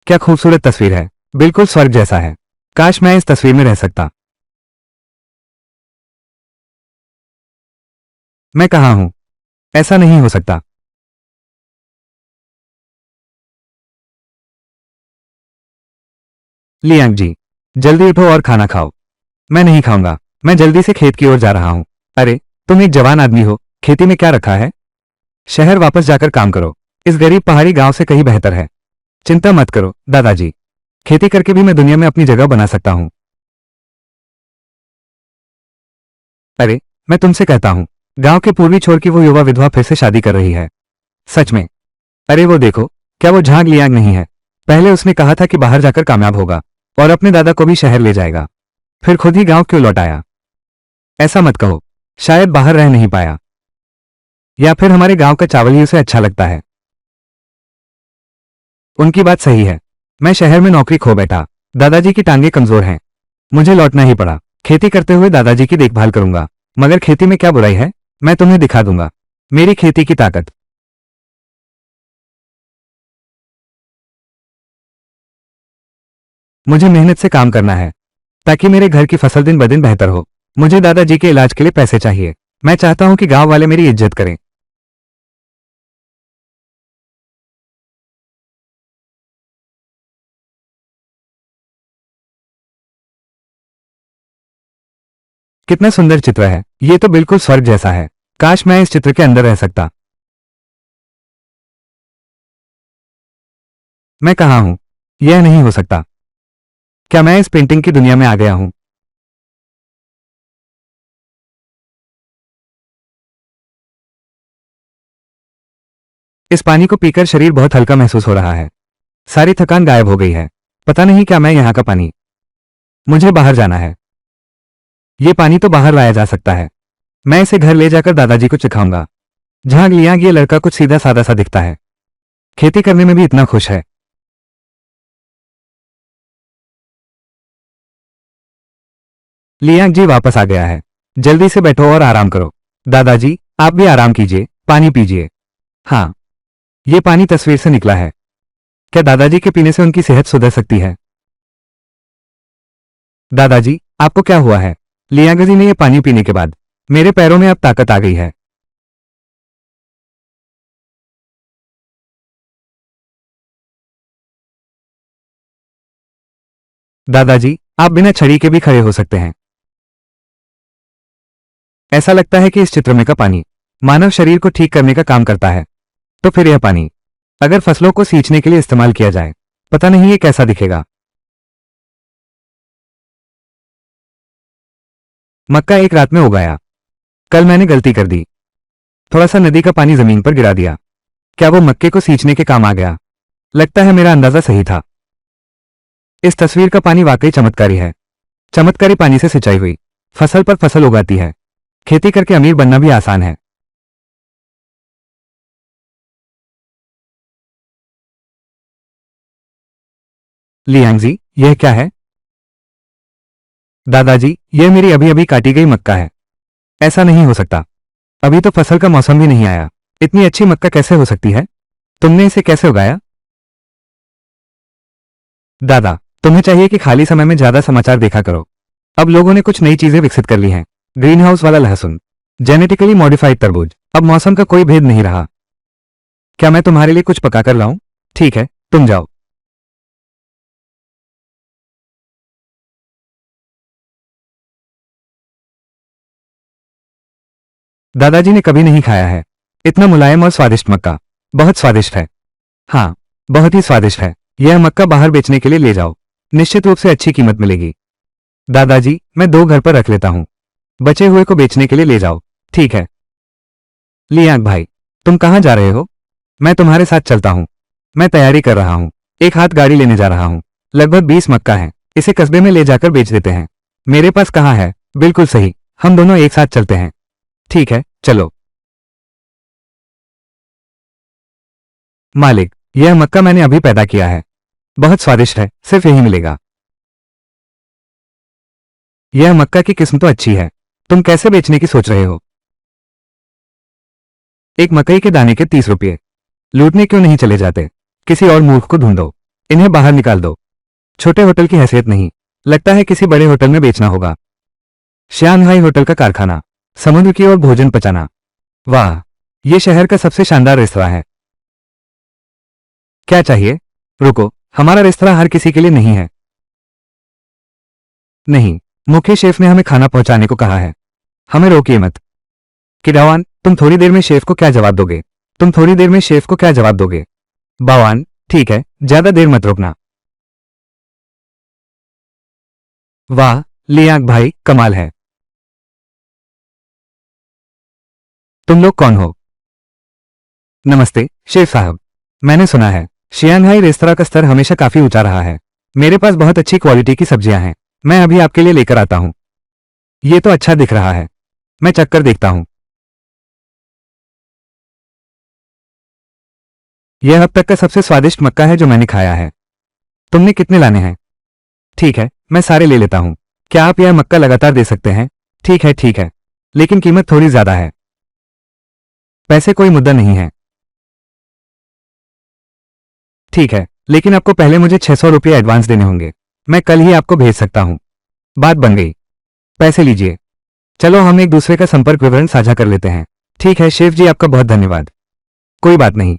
क्या खूबसूरत तस्वीर है। बिल्कुल स्वर्ग जैसा है। काश मैं इस तस्वीर में रह सकता। मैं कहाँ हूं? ऐसा नहीं हो सकता। लियांग जी, जल्दी उठो और खाना खाओ। मैं नहीं खाऊंगा। मैं जल्दी से खेत की ओर जा रहा हूं। अरे, तुम एक जवान आदमी हो, खेती में क्या रखा है? शहर वापस जाकर काम करो। इस गरीब पहाड़ी गांव से कहीं बेहतर है। चिंता मत करो दादाजी, खेती करके भी मैं दुनिया में अपनी जगह बना सकता हूं। अरे, मैं तुमसे कहता हूं, गांव के पूर्वी छोर की वो युवा विधवा फिर से शादी कर रही है। सच में? अरे वो देखो, क्या वो झांग लियांग नहीं है? पहले उसने कहा था कि बाहर जाकर कामयाब होगा और अपने दादा को भी शहर ले जाएगा, फिर खुद ही गांव क्यों लौट आया? ऐसा मत कहो। शायद बाहर रह नहीं पाया, या फिर हमारे गांव का चावल ही उसे अच्छा लगता है। उनकी बात सही है। मैं शहर में नौकरी खो बैठा। दादाजी की टांगे कमजोर हैं। मुझे लौटना ही पड़ा। खेती करते हुए दादाजी की देखभाल करूंगा। मगर खेती में क्या बुराई है? मैं तुम्हें दिखा दूंगा मेरी खेती की ताकत। मुझे मेहनत से काम करना है ताकि मेरे घर की फसल दिन ब दिन बेहतर हो। मुझे दादाजी के इलाज के लिए पैसे चाहिए। मैं चाहता हूं कि गांव वाले मेरी इज्जत करें। कितना सुंदर चित्र है। ये तो बिल्कुल स्वर्ग जैसा है। काश मैं इस चित्र के अंदर रह सकता। मैं कहाँ हूं? यह नहीं हो सकता। क्या मैं इस पेंटिंग की दुनिया में आ गया हूं? इस पानी को पीकर शरीर बहुत हल्का महसूस हो रहा है। सारी थकान गायब हो गई है। पता नहीं क्या मैं यहाँ का पानी। मुझे बाहर जाना है। ये पानी तो बाहर लाया जा सकता है। मैं इसे घर ले जाकर दादाजी को चिखाऊंगा। झांग लियांग ये लड़का कुछ सीधा सादा सा दिखता है, खेती करने में भी इतना खुश है। लियांग जी वापस आ गया है। जल्दी से बैठो और आराम करो। दादाजी, आप भी आराम कीजिए, पानी पीजिए। हाँ, ये पानी तस्वीर से निकला है। क्या दादाजी के पीने से उनकी सेहत सुधर सकती है? दादाजी, आपको क्या हुआ है? लियांग जी ने यह पानी पीने के बाद मेरे पैरों में अब ताकत आ गई है। दादाजी, आप बिना छड़ी के भी खड़े हो सकते हैं। ऐसा लगता है कि इस चित्र में का पानी मानव शरीर को ठीक करने का काम करता है। तो फिर यह पानी अगर फसलों को सींचने के लिए इस्तेमाल किया जाए, पता नहीं ये कैसा दिखेगा। मक्का एक रात में उगाया। कल मैंने गलती कर दी। थोड़ा सा नदी का पानी जमीन पर गिरा दिया। क्या वो मक्के को सींचने के काम आ गया? लगता है मेरा अंदाजा सही था। इस तस्वीर का पानी वाकई चमत्कारी है। चमत्कारी पानी से सिंचाई हुई फसल पर फसल उगाती है। खेती करके अमीर बनना भी आसान है। लियांग जी, यह क्या है? दादाजी, यह मेरी अभी अभी काटी गई मक्का है। ऐसा नहीं हो सकता। अभी तो फसल का मौसम भी नहीं आया। इतनी अच्छी मक्का कैसे हो सकती है? तुमने इसे कैसे उगाया? दादा, तुम्हें चाहिए कि खाली समय में ज्यादा समाचार देखा करो। अब लोगों ने कुछ नई चीजें विकसित कर ली हैं। ग्रीन हाउस वाला लहसुन, जेनेटिकली मॉडिफाइड तरबूज। अब मौसम का कोई भेद नहीं रहा। क्या मैं तुम्हारे लिए कुछ पका कर लाऊं? ठीक है, तुम जाओ। दादाजी ने कभी नहीं खाया है इतना मुलायम और स्वादिष्ट मक्का। बहुत स्वादिष्ट है। हाँ, बहुत ही स्वादिष्ट है। यह मक्का बाहर बेचने के लिए ले जाओ। निश्चित रूप से अच्छी कीमत मिलेगी। दादाजी, मैं दो घर पर रख लेता हूँ। बचे हुए को बेचने के लिए ले जाओ। ठीक है। लियांग भाई, तुम कहाँ जा रहे हो? मैं तुम्हारे साथ चलता हूँ। मैं तैयारी कर रहा हूँ। एक हाथ गाड़ी लेने जा रहा हूँ। लगभग 20 मक्का है। इसे कस्बे में ले जाकर बेच देते हैं। मेरे पास कहाँ है? बिल्कुल सही। हम दोनों एक साथ चलते हैं। ठीक है, चलो। मालिक, यह मक्का मैंने अभी पैदा किया है। बहुत स्वादिष्ट है, सिर्फ यही मिलेगा। यह मक्का की किस्म तो अच्छी है। तुम कैसे बेचने की सोच रहे हो? एक मकई के दाने के 30 रुपये। लूटने क्यों नहीं चले जाते? किसी और मूर्ख को ढूंढो। इन्हें बाहर निकाल दो। छोटे होटल की हैसियत नहीं, लगता है किसी बड़े होटल में बेचना होगा। शंघाई होटल का कारखाना, समुद्र की ओर भोजन पचाना। वाह, ये शहर का सबसे शानदार रेस्तरां है। क्या चाहिए? रुको, हमारा रेस्तरां हर किसी के लिए नहीं है। नहीं, मुख्य शेफ ने हमें खाना पहुंचाने को कहा है। हमें रोकिए मत। किडावान, तुम थोड़ी देर में शेफ को क्या जवाब दोगे? तुम थोड़ी देर में शेफ को क्या जवाब दोगे? बावान, ठीक है, ज्यादा देर मत रोकना। वाह, लियांग भाई, कमाल है। तुम लोग कौन हो? नमस्ते, शेफ साहब। मैंने सुना है, शंघाई रेस्तरां का स्तर हमेशा काफी ऊंचा रहा है। मेरे पास बहुत अच्छी क्वालिटी की सब्जियां हैं। मैं अभी आपके लिए लेकर आता हूं। ये तो अच्छा दिख रहा है। मैं चख कर देखता हूं। यह अब तक का सबसे स्वादिष्ट मक्का है जो मैंने खाया है। तुमने कितने लाने हैं? ठीक है, मैं सारे ले लेता हूं। क्या आप यह मक्का लगातार दे सकते हैं? ठीक है, ठीक है, लेकिन कीमत थोड़ी ज्यादा है। पैसे कोई मुद्दा नहीं है। ठीक है, लेकिन आपको पहले मुझे 600 रुपये एडवांस देने होंगे। मैं कल ही आपको भेज सकता हूं। बात बन गई। पैसे लीजिए। चलो हम एक दूसरे का संपर्क विवरण साझा कर लेते हैं। ठीक है शेफ जी, आपका बहुत धन्यवाद। कोई बात नहीं।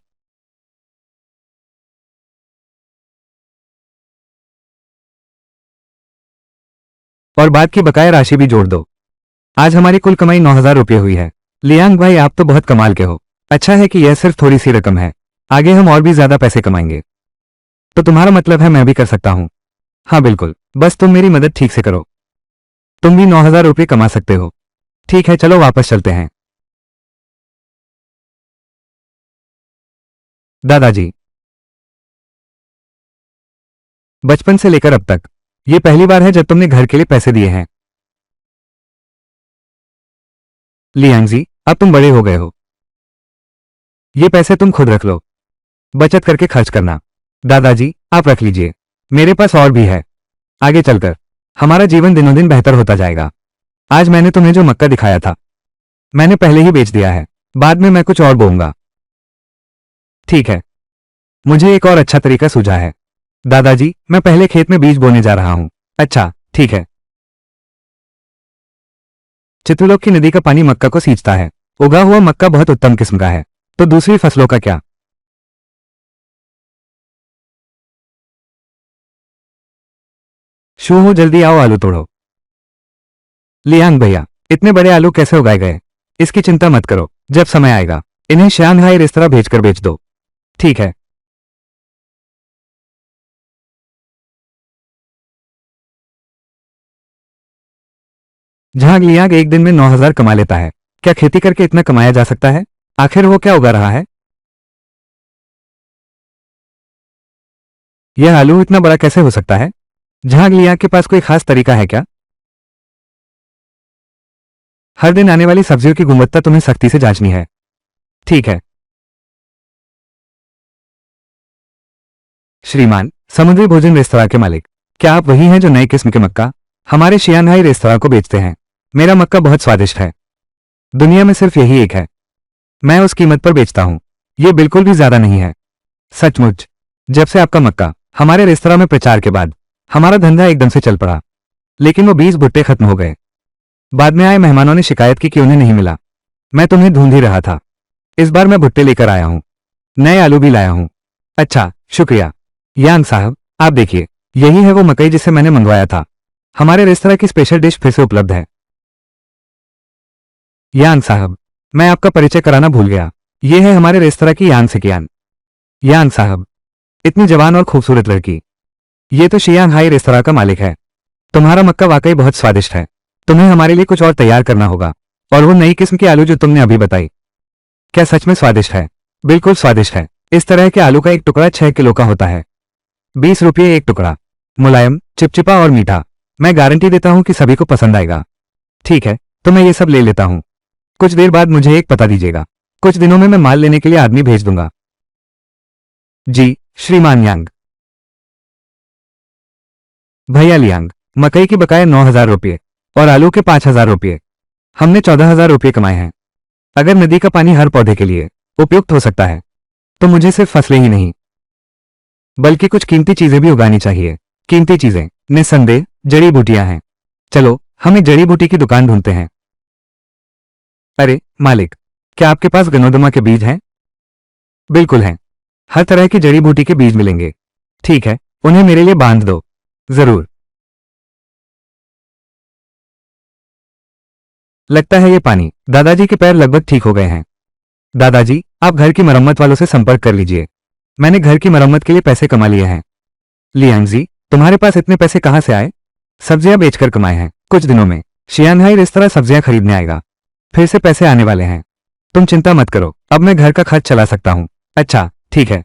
और बाद की बकाया राशि भी जोड़ दो। आज हमारी कुल कमाई 9,000 रुपये हुई है। लियांग भाई, आप तो बहुत कमाल के हो। अच्छा है कि यह सिर्फ थोड़ी सी रकम है। आगे हम और भी ज्यादा पैसे कमाएंगे। तो तुम्हारा मतलब है मैं भी कर सकता हूं? हाँ बिल्कुल, बस तुम मेरी मदद ठीक से करो। तुम भी 9,000 रुपये कमा सकते हो। ठीक है, चलो वापस चलते हैं। दादाजी, बचपन से लेकर अब तक ये पहली बार है जब तुमने घर के लिए पैसे दिए हैं। लियांग जी, अब तुम बड़े हो गए हो। ये पैसे तुम खुद रख लो। बचत करके खर्च करना। दादाजी, आप रख लीजिए। मेरे पास और भी है। आगे चलकर हमारा जीवन दिनों दिन बेहतर होता जाएगा। आज मैंने तुम्हें जो मक्का दिखाया था, मैंने पहले ही बेच दिया है। बाद में मैं कुछ और बोऊंगा। ठीक है, मुझे एक और अच्छा तरीका सूझा है। दादाजी, मैं पहले खेत में बीज बोने जा रहा हूं। अच्छा, ठीक है। चित्रलोक की नदी का पानी मक्का को सींचता है। उगा हुआ मक्का बहुत उत्तम किस्म का है। तो दूसरी फसलों का क्या? शू हो, जल्दी आओ, आलू तोड़ो। लियांग भैया, इतने बड़े आलू कैसे उगाए गए? इसकी चिंता मत करो, जब समय आएगा इन्हें शंघाई रेस्तरां भेजकर बेच दो। ठीक है। जहां लियांग एक दिन में 9,000 कमा लेता है, क्या खेती करके इतना कमाया जा सकता है? आखिर वो क्या उगा रहा है? यह आलू इतना बड़ा कैसे हो सकता है? जहां लियांग के पास कोई खास तरीका है क्या? हर दिन आने वाली सब्जियों की गुणवत्ता तुम्हें सख्ती से जांचनी है। ठीक है। श्रीमान, समुद्री भोजन रेस्तरां के मालिक, क्या आप वही हैं जो नई किस्म के मक्का हमारे शंघाई रेस्तरां को बेचते हैं? मेरा मक्का बहुत स्वादिष्ट है। दुनिया में सिर्फ यही एक है। मैं उस कीमत पर बेचता हूं। यह बिल्कुल भी ज्यादा नहीं है। सचमुच, जब से आपका मक्का हमारे रेस्तरां में प्रचार के बाद हमारा धंधा एकदम से चल पड़ा। लेकिन वो 20 भुट्टे खत्म हो गए। बाद में आए मेहमानों ने शिकायत की कि उन्हें नहीं मिला। मैं तुम्हें ढूंढ ही रहा था। इस बार मैं भुट्टे लेकर आया हूं। नए आलू भी लाया हूं। अच्छा, शुक्रिया। यांग साहब, आप देखिए, यही है वो मकई जिसे मैंने मंगवाया था। हमारे रेस्तरां की स्पेशल डिश फिर से उपलब्ध है। यांग साहब, मैं आपका परिचय कराना भूल गया। ये है हमारे रेस्तरां की यांग सिकियान। यांग साहब, इतनी जवान और खूबसूरत लड़की। ये तो शंघाई रेस्तरां का मालिक है। तुम्हारा मक्का वाकई बहुत स्वादिष्ट है। तुम्हें हमारे लिए कुछ और तैयार करना होगा। और वो नई किस्म की आलू जो तुमने अभी बताई, क्या सच में स्वादिष्ट है? बिल्कुल स्वादिष्ट है। इस तरह के आलू का एक टुकड़ा 6 किलो का होता है। 20 रुपये एक टुकड़ा। मुलायम, चिपचिपा और मीठा। मैं गारंटी देता हूं कि सभी को पसंद आएगा। ठीक है, तो मैं ये सब ले लेता हूं। कुछ देर बाद मुझे एक पता दीजिएगा। कुछ दिनों में मैं माल लेने के लिए आदमी भेज दूंगा। जी, श्रीमान यांग। भैया लियांग, मकई की बकाया 9,000 रुपये और आलू के 5,000 रुपये। हमने 14,000 रुपये कमाए हैं। अगर नदी का पानी हर पौधे के लिए उपयुक्त हो सकता है, तो मुझे सिर्फ फसलें ही नहीं, बल्कि कुछ कीमती चीजें भी उगानी चाहिए। कीमती चीजें निस्संदेह जड़ी बूटियां हैं। चलो हम एक जड़ी बूटी की दुकान ढूंढते हैं। अरे मालिक, क्या आपके पास गनोदमा के बीज हैं? बिल्कुल हैं। हर तरह की जड़ी बूटी के बीज मिलेंगे। ठीक है, उन्हें मेरे लिए बांध दो। जरूर। लगता है ये पानी दादाजी के पैर लगभग ठीक हो गए हैं। दादाजी, आप घर की मरम्मत वालों से संपर्क कर लीजिए। मैंने घर की मरम्मत के लिए पैसे कमा लिए हैं। लियांगजी, तुम्हारे पास इतने पैसे कहाँ से आए? सब्जियां बेचकर कमाए हैं। कुछ दिनों में शियानहाई रेस्तरां सब्जियां खरीदने आएगा। फिर से पैसे आने वाले हैं। तुम चिंता मत करो, अब मैं घर का खर्च चला सकता हूँ। अच्छा, ठीक है।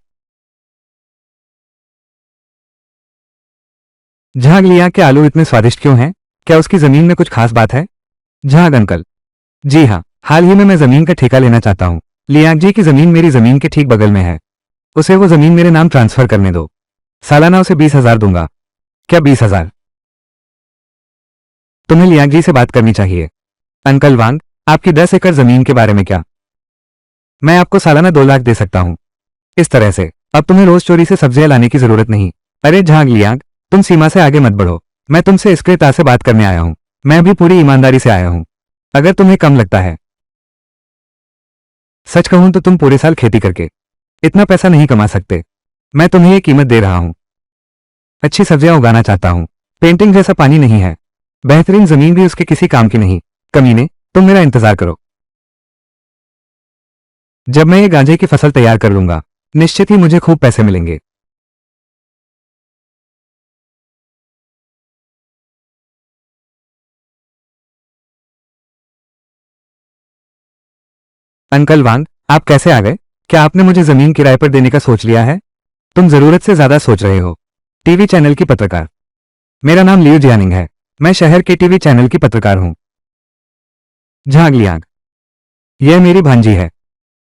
झाग लिया के आलू इतने स्वादिष्ट क्यों हैं? क्या उसकी जमीन में कुछ खास बात है? झाग अंकल, जी हाँ, हाल ही में मैं जमीन का ठेका लेना चाहता हूँ। लियांग जी की जमीन मेरी जमीन के ठीक बगल में है। उसे वो जमीन मेरे नाम ट्रांसफर करने दो। सालाना उसे 20,000 दूंगा। क्या 20,000? तुम्हें लियांग जी से बात करनी चाहिए। अंकल वांग, आपकी 10 एकड़ जमीन के बारे में क्या? मैं आपको सालाना 2 लाख दे सकता हूँ। इस तरह से अब तुम्हें रोज चोरी से सब्जियां लाने की जरूरत नहीं। अरे झाग लियांग, तुम सीमा से आगे मत बढ़ो। मैं तुमसे इस क्रेता से बात करने आया हूँ। मैं भी पूरी ईमानदारी से आया हूँ। अगर तुम्हें कम लगता है, सच कहूं तो तुम पूरे साल खेती करके इतना पैसा नहीं कमा सकते। मैं तुम्हें ये कीमत दे रहा हूं। अच्छी सब्जियां उगाना चाहता हूं। पेंटिंग जैसा पानी नहीं है। बेहतरीन जमीन भी उसके किसी काम की नहीं। कमीने, तुम मेरा इंतजार करो। जब मैं ये गांजे की फसल तैयार कर लूंगा, निश्चित ही मुझे खूब पैसे मिलेंगे। अंकल वांग, आप कैसे आ गए? क्या आपने मुझे जमीन किराए पर देने का सोच लिया है? तुम जरूरत से ज्यादा सोच रहे हो। टीवी चैनल की पत्रकार। मेरा नाम लियू जियानिंग है। मैं शहर के टीवी चैनल की पत्रकार हूं। झाग लियांग, यह मेरी भांजी है।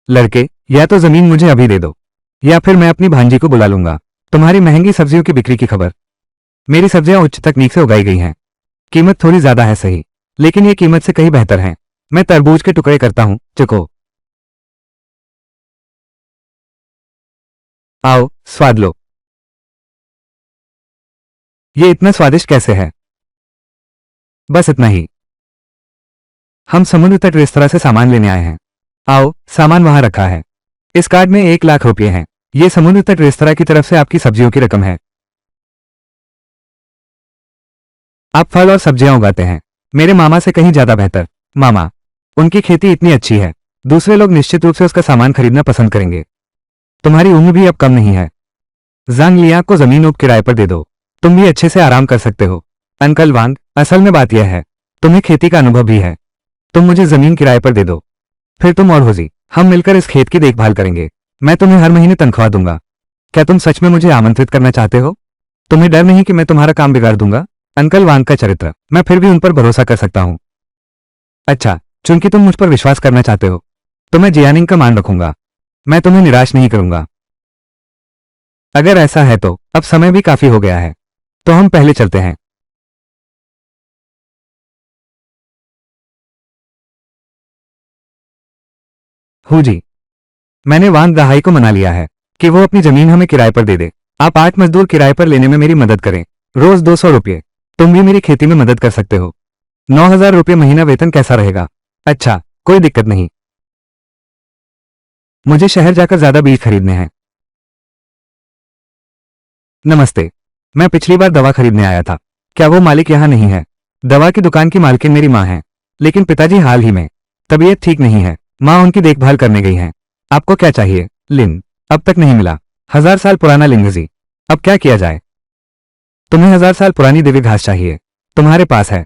लड़के, या तो जमीन मुझे अभी दे दो, या फिर मैं अपनी भांजी को बुला लूंगा। तुम्हारी महंगी सब्जियों की बिक्री की खबर। मेरी सब्जियां उच्च तकनीक से उगाई गई हैं। कीमत थोड़ी ज्यादा है सही, लेकिन ये कीमत से कहीं बेहतर है। मैं तरबूज के टुकड़े करता हूं, चिको। आओ, स्वाद लो। ये इतना स्वादिष्ट कैसे है? बस इतना ही। हम समुद्र तट रेस्तरां से सामान लेने आए हैं। आओ, सामान वहां रखा है। इस कार्ड में 1 लाख रुपए हैं। ये समुद्र तट रेस्तरां की तरफ से आपकी सब्जियों की रकम है। आप फल और सब्जियां उगाते हैं, मेरे मामा से कहीं ज्यादा बेहतर। मामा, उनकी खेती इतनी अच्छी है, दूसरे लोग निश्चित रूप से उसका सामान खरीदना पसंद करेंगे। तुम्हारी उम्र भी अब कम नहीं है। जांग लिया को जमीन उप किराए पर दे दो। तुम भी अच्छे से आराम कर सकते हो। अंकल वांग, असल में बात यह है, तुम्हें खेती का अनुभव भी है। तुम मुझे जमीन किराए पर दे दो, फिर तुम और होजी हम मिलकर इस खेत की देखभाल करेंगे। मैं तुम्हें हर महीने तनख्वाह दूंगा। क्या तुम सच में मुझे आमंत्रित करना चाहते हो? तुम्हें डर नहीं कि मैं तुम्हारा काम बिगाड़ दूंगा? अंकल वांग का चरित्र, मैं फिर भी उन पर भरोसा कर सकता हूं। अच्छा, चूंकि तुम मुझ पर विश्वास करना चाहते हो, तो मैं जियानिंग का मान रखूंगा। मैं तुम्हें निराश नहीं करूंगा। अगर ऐसा है तो अब समय भी काफी हो गया है, तो हम पहले चलते हैं। हूँ जी, मैंने वांग दहाई को मना लिया है कि वो अपनी जमीन हमें किराए पर दे दे। आप 8 मजदूर किराए पर लेने में मेरी मदद करें, रोज 200 रुपये। तुम भी मेरी खेती में मदद कर सकते हो। 9,000 रुपये महीना वेतन कैसा रहेगा? अच्छा, कोई दिक्कत नहीं। मुझे शहर जाकर ज्यादा बीज खरीदने हैं। नमस्ते, मैं पिछली बार दवा खरीदने आया था। क्या वो मालिक यहाँ नहीं है? दवा की दुकान की मालकिन मेरी माँ है, लेकिन पिताजी हाल ही में तबीयत ठीक नहीं है। माँ उनकी देखभाल करने गई हैं। आपको क्या चाहिए? लिन, अब तक नहीं मिला। 1,000 साल पुराना लिंगजी। अब क्या किया जाए? तुम्हें 1,000 साल पुरानी दिव्य घास चाहिए। तुम्हारे पास है?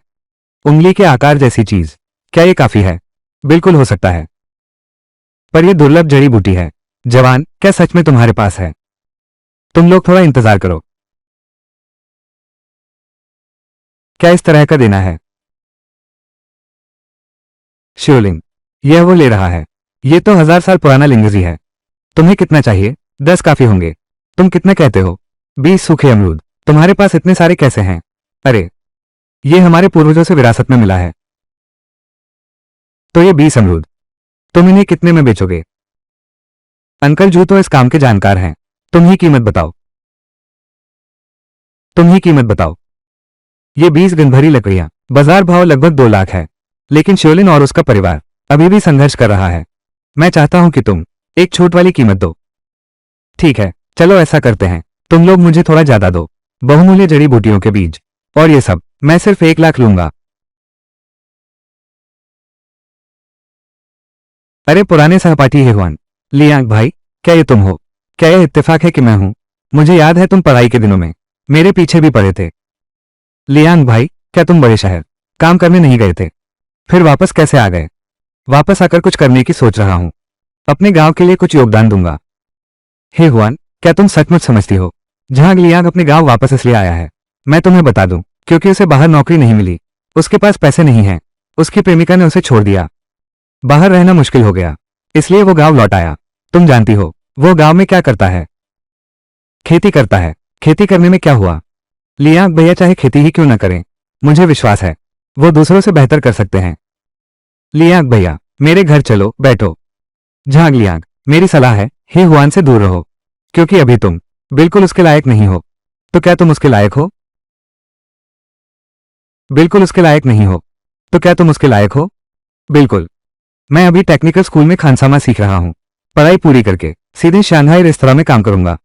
उंगली के आकार जैसी चीज। क्या ये काफी है? बिल्कुल हो सकता है, पर यह दुर्लभ जड़ी बूटी है। जवान, क्या सच में तुम्हारे पास है? तुम लोग थोड़ा इंतजार करो। क्या इस तरह का देना है? शिवलिंग, यह वो ले रहा है। ये तो 1,000 साल पुराना लिंगजी है। तुम्हें कितना चाहिए? 10 काफी होंगे। तुम कितने कहते हो? 20 सूखे अमरूद। तुम्हारे पास इतने सारे कैसे हैं? अरे, ये हमारे पूर्वजों से विरासत में मिला है। तो ये 20 अमरूद। तुम इन्हें कितने में बेचोगे? अंकल जू तो इस काम के जानकार हैं। तुम ही कीमत बताओ। तुम ही कीमत बताओ। ये 20 गन भरी लकड़ियां, बाजार भाव लगभग 2 लाख है। लेकिन श्योलिन और उसका परिवार अभी भी संघर्ष कर रहा है। मैं चाहता हूं कि तुम एक छूट वाली कीमत दो। ठीक है, चलो ऐसा करते हैं, तुम लोग मुझे थोड़ा ज्यादा दो। बहुमूल्य जड़ी बूटियों के बीज और ये सब मैं सिर्फ 1 लाख लूंगा। अरे पुराने सहपाठी हेहुआन, लियांग भाई, क्या ये तुम हो? क्या यह इत्तेफाक है कि मैं हूं? मुझे याद है तुम पढ़ाई के दिनों में मेरे पीछे भी पड़े थे। लियांग भाई, क्या तुम बड़े शहर काम करने नहीं गए थे? फिर वापस कैसे आ गए? वापस आकर कुछ करने की सोच रहा हूं। अपने गांव के लिए कुछ योगदान दूंगा। हे हुआन, क्या तुम सचमुच समझती हो? जहां लियांग अपने गांव वापस इसलिए आया है, मैं तुम्हें बता दूं, क्योंकि उसे बाहर नौकरी नहीं मिली। उसके पास पैसे नहीं हैं। उसकी प्रेमिका ने उसे छोड़ दिया। बाहर रहना मुश्किल हो गया, इसलिए वो गांव लौट आया। तुम जानती हो वो गांव में क्या करता है? खेती करता है। खेती करने में क्या हुआ? लियांग भैया चाहे खेती ही क्यों न करें, मुझे विश्वास है वो दूसरों से बेहतर कर सकते हैं। लियांग भैया, मेरे घर चलो, बैठो। झांग लियांग, मेरी सलाह है, हे हुआन से दूर रहो, क्योंकि अभी तुम बिल्कुल उसके लायक नहीं हो। तो क्या तुम उसके लायक हो? बिल्कुल उसके लायक नहीं हो। तो क्या तुम उसके लायक हो? बिल्कुल। मैं अभी टेक्निकल स्कूल में खानसामा सीख रहा हूं। पढ़ाई पूरी करके सीधे शांघाई रेस्तरां में काम करूंगा।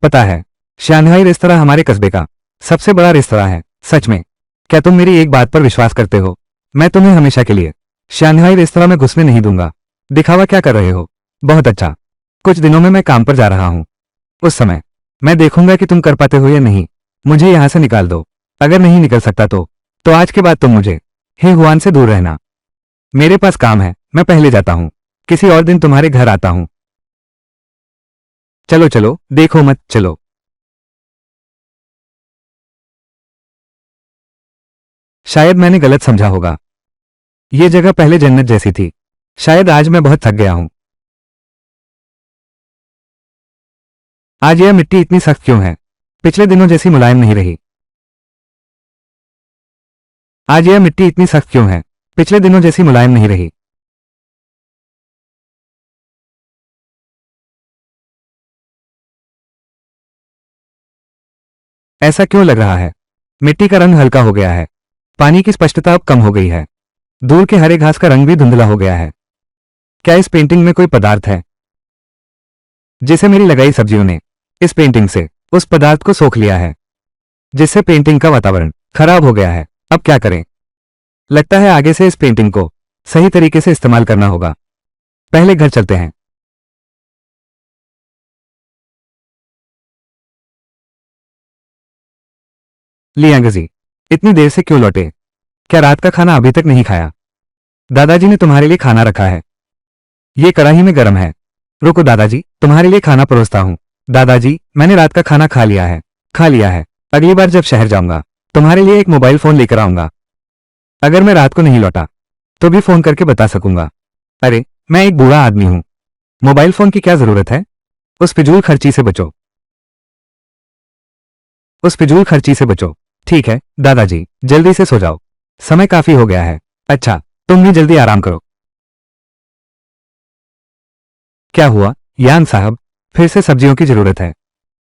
पता है, शांघाई रेस्तरां हमारे कस्बे का सबसे बड़ा रेस्तरां है। सच में? क्या तुम मेरी एक बात पर विश्वास करते हो? मैं तुम्हें हमेशा के लिए शांघाई रेस्तरां में घुसने नहीं दूंगा। दिखावा क्या कर रहे हो? बहुत अच्छा। कुछ दिनों में मैं काम पर जा रहा हूं। उस समय मैं देखूंगा कि तुम कर पाते हो या नहीं। मुझे यहां से निकाल दो। अगर नहीं निकल सकता तो आज के बाद तुम मुझे हे हुआन से दूर रहना। मेरे पास काम है, मैं पहले जाता हूं। किसी और दिन तुम्हारे घर आता हूं। चलो चलो, देखो मत, चलो। शायद मैंने गलत समझा होगा। ये जगह पहले जन्नत जैसी थी। शायद आज मैं बहुत थक गया हूं। आज यह मिट्टी इतनी सख्त क्यों है? पिछले दिनों जैसी मुलायम नहीं रही। आज यह मिट्टी इतनी सख्त क्यों है? पिछले दिनों जैसी मुलायम नहीं रही। ऐसा क्यों लग रहा है? मिट्टी का रंग हल्का हो गया है। पानी की स्पष्टता अब कम हो गई है। दूर के हरे घास का रंग भी धुंधला हो गया है। क्या इस पेंटिंग में कोई पदार्थ है जिसे मेरी लगाई सब्जियों ने इस पेंटिंग से उस पदार्थ को सोख लिया है, जिससे पेंटिंग का वातावरण खराब हो गया है? अब क्या करें? लगता है आगे से इस पेंटिंग को सही तरीके से इस्तेमाल करना होगा। पहले घर चलते हैं। लियांगजी, इतनी देर से क्यों लौटे? क्या रात का खाना अभी तक नहीं खाया? दादाजी ने तुम्हारे लिए खाना रखा है। ये कढ़ाई में गरम है। रुको दादाजी, तुम्हारे लिए खाना परोसता हूँ। दादाजी, मैंने रात का खाना खा लिया है। खा लिया है। अगली बार जब शहर जाऊंगा तुम्हारे लिए एक मोबाइल फोन लेकर आऊंगा। अगर मैं रात को नहीं लौटा तो भी फोन करके बता सकूंगा। अरे, मैं एक बूढ़ा आदमी हूं। मोबाइल फोन की क्या जरूरत है? उस फिजूल खर्ची से बचो। उस फिजूल खर्ची से बचो। ठीक है दादाजी, जल्दी से सो जाओ। समय काफी हो गया है। अच्छा, तुम भी जल्दी आराम करो। क्या हुआ यान साहब? फिर से सब्जियों की जरूरत है?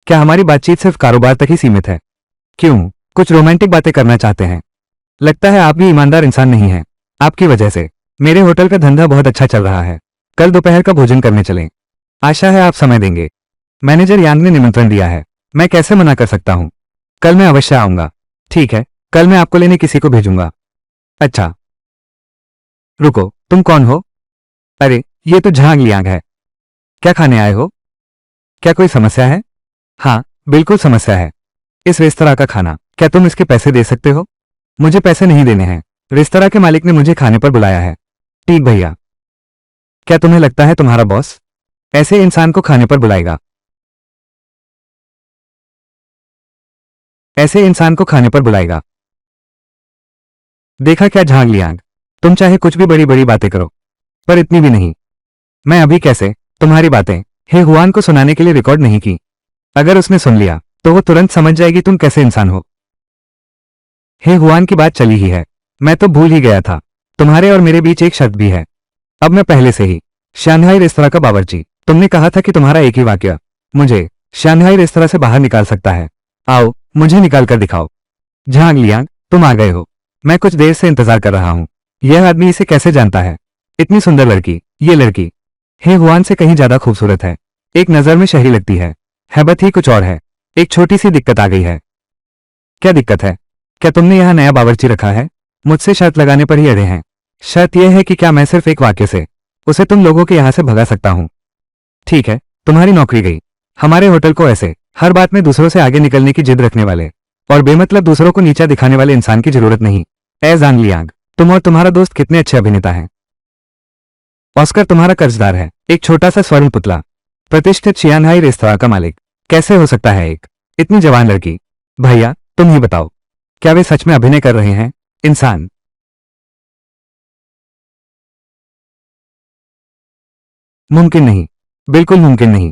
क्या हमारी बातचीत सिर्फ कारोबार तक ही सीमित है? क्यों, कुछ रोमांटिक बातें करना चाहते हैं? लगता है आप भी ईमानदार इंसान नहीं हैं। आपकी वजह से मेरे होटल का धंधा बहुत अच्छा चल रहा है। कल दोपहर का भोजन करने चलें। आशा है आप समय देंगे। मैनेजर यांग ने निमंत्रण दिया है, मैं कैसे मना कर सकता हूं? कल मैं अवश्य आऊंगा। ठीक है, कल मैं आपको लेने किसी को भेजूंगा। अच्छा। रुको, तुम कौन हो? अरे, ये तो झांग लियांग है। क्या खाने आए हो? क्या कोई समस्या है? हाँ, बिल्कुल समस्या है। इस रेस्तरां का खाना, क्या तुम इसके पैसे दे सकते हो? मुझे पैसे नहीं देने हैं। रेस्तरां के मालिक ने मुझे खाने पर बुलाया है। ठीक भैया। क्या तुम्हें लगता है तुम्हारा बॉस ऐसे इंसान को खाने पर बुलाएगा? ऐसे इंसान को खाने पर बुलाएगा? देखा क्या झांग लियांग, तुम चाहे कुछ भी बड़ी बड़ी बातें करो, पर इतनी भी नहीं। मैं अभी कैसे तुम्हारी बातें हे हुआन को सुनाने के लिए रिकॉर्ड नहीं की। अगर उसने सुन लिया तो वो तुरंत समझ जाएगी तुम कैसे इंसान हो। हे हुआन की बात चली ही है, मैं तो भूल ही गया था। तुम्हारे और मेरे बीच एक शर्त भी है। अब मैं पहले से ही शांघाई रेस्तरां का बावर्ची। तुमने कहा था कि तुम्हारा एक ही वाक्य मुझे शांघाई रेस्तरां से बाहर निकाल सकता है। आओ, मुझे निकाल कर दिखाओ। झांग लियांग, तुम आ गए हो। मैं कुछ देर से इंतजार कर रहा हूं। यह आदमी इसे कैसे जानता है? इतनी सुंदर लड़की, ये लड़की हे हुआन से कहीं ज्यादा खूबसूरत है। एक नजर में शहरी लगती है। हैबत ही कुछ और है। एक छोटी सी दिक्कत आ गई है। क्या दिक्कत है? क्या तुमने यहाँ नया बावर्ची रखा है? मुझसे शर्त लगाने पर ही अड़े हैं। शर्त यह है कि क्या मैं सिर्फ एक वाक्य से उसे तुम लोगों के यहाँ से भगा सकता हूँ? ठीक है, तुम्हारी नौकरी गई। हमारे होटल को ऐसे हर बात में दूसरों से आगे निकलने की जिद रखने वाले और बेमतलब दूसरों को नीचा दिखाने वाले इंसान की जरूरत नहीं। ए ज़ांग लियांग, तुम और तुम्हारा दोस्त कितने अच्छे अभिनेता हैं। ऑस्कर तुम्हारा कर्जदार है, एक छोटा सा स्वर्ण पुतला। प्रतिष्ठित शियानहाई रेस्तरां का मालिक कैसे हो सकता है एक इतनी जवान लड़की? भैया, तुम ही बताओ, क्या वे सच में अभिनय कर रहे हैं? इंसान, मुमकिन नहीं, बिल्कुल मुमकिन नहीं।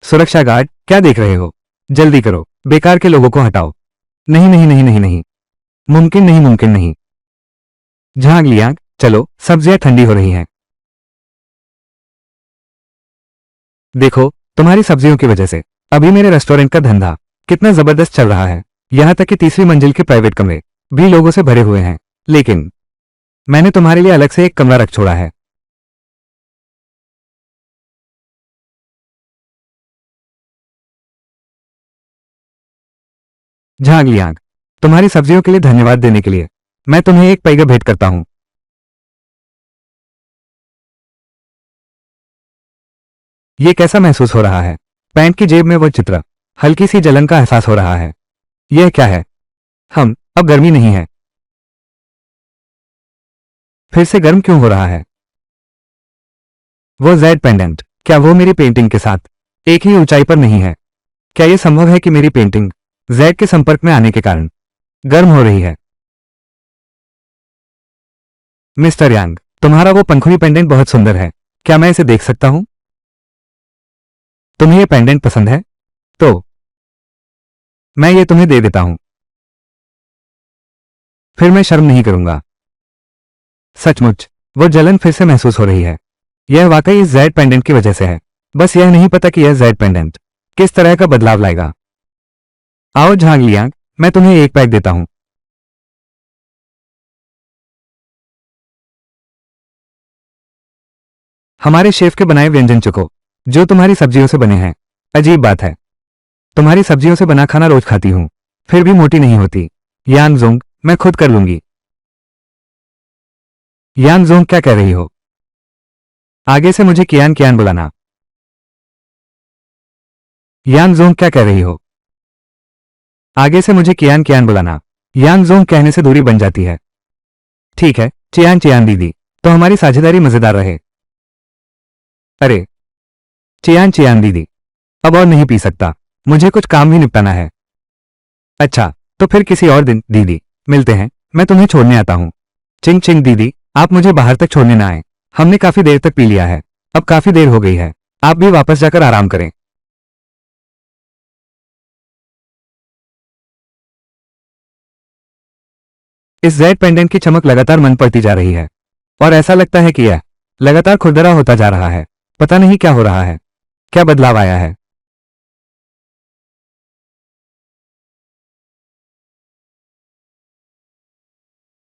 सुरक्षा गार्ड, क्या देख रहे हो? जल्दी करो, बेकार के लोगों को हटाओ। नहीं नहीं नहीं नहीं नहीं, मुमकिन नहीं, मुमकिन नहीं। झांग लियांग, चलो, सब्जियां ठंडी हो रही हैं। देखो, तुम्हारी सब्जियों की वजह से अभी मेरे रेस्टोरेंट का धंधा कितना जबरदस्त चल रहा है। यहां तक कि तीसरी मंजिल के प्राइवेट कमरे भी लोगों से भरे हुए हैं। लेकिन मैंने तुम्हारे लिए अलग से एक कमरा रख छोड़ा है। झांग लियांग, तुम्हारी सब्जियों के लिए धन्यवाद देने के लिए मैं तुम्हें एक पैगा भेंट करता हूं। ये कैसा महसूस हो रहा है? पैंट की जेब में वो चित्र, हल्की सी जलन का एहसास हो रहा है। यह क्या है? अब गर्मी नहीं है। फिर से गर्म क्यों हो रहा है? वो जेड पेंडेंट, क्या वो मेरी पेंटिंग के साथ एक ही ऊंचाई पर नहीं है? क्या यह संभव है कि मेरी पेंटिंग जेड के संपर्क में आने के कारण गर्म हो रही है? मिस्टर यांग, तुम्हारा वो पंखुड़ी पेंडेंट बहुत सुंदर है। क्या मैं इसे देख सकता हूं? तुम्हें ये पेंडेंट पसंद है? तो मैं ये तुम्हें दे देता हूं। फिर मैं शर्म नहीं करूंगा। सचमुच, वो जलन फिर से महसूस हो रही है। यह वाकई इस जेड पेंडेंट की वजह से है। बस यह नहीं पता कि यह जेड पेंडेंट किस तरह का बदलाव लाएगा। आओ झांग लियांग, मैं तुम्हें एक पैक देता हूं। हमारे शेफ के बनाए व्यंजन चुको, जो तुम्हारी सब्जियों से बने हैं। अजीब बात है, तुम्हारी सब्जियों से बना खाना रोज खाती हूं, फिर भी मोटी नहीं होती। यान जोंग, मैं खुद कर लूंगी। यान जोंग, क्या कह रही हो? आगे से मुझे कियान कियान बुलाना। यान जोंग, क्या कह रही हो? आगे से मुझे कियान कियान बुलाना। यान जोंग कहने से दूरी बन जाती है। ठीक है, चियान चियान दीदी, तो हमारी साझेदारी मजेदार रहे। अरे, चियान चियान दीदी, अब और नहीं पी सकता, मुझे कुछ काम भी निपटाना है। अच्छा, तो फिर किसी और दिन दीदी मिलते हैं, मैं तुम्हें छोड़ने आता हूँ। चिंग चिंग दीदी, आप मुझे बाहर तक छोड़ने ना आए। हमने काफी देर तक पी लिया है, अब काफी देर हो गई है। आप भी वापस जाकर आराम करें। इस जेड पेंडेंट की चमक लगातार मन पड़ती जा रही है और ऐसा लगता है कि यह लगातार खुरदरा होता जा रहा है। पता नहीं क्या हो रहा है, क्या बदलाव आया है।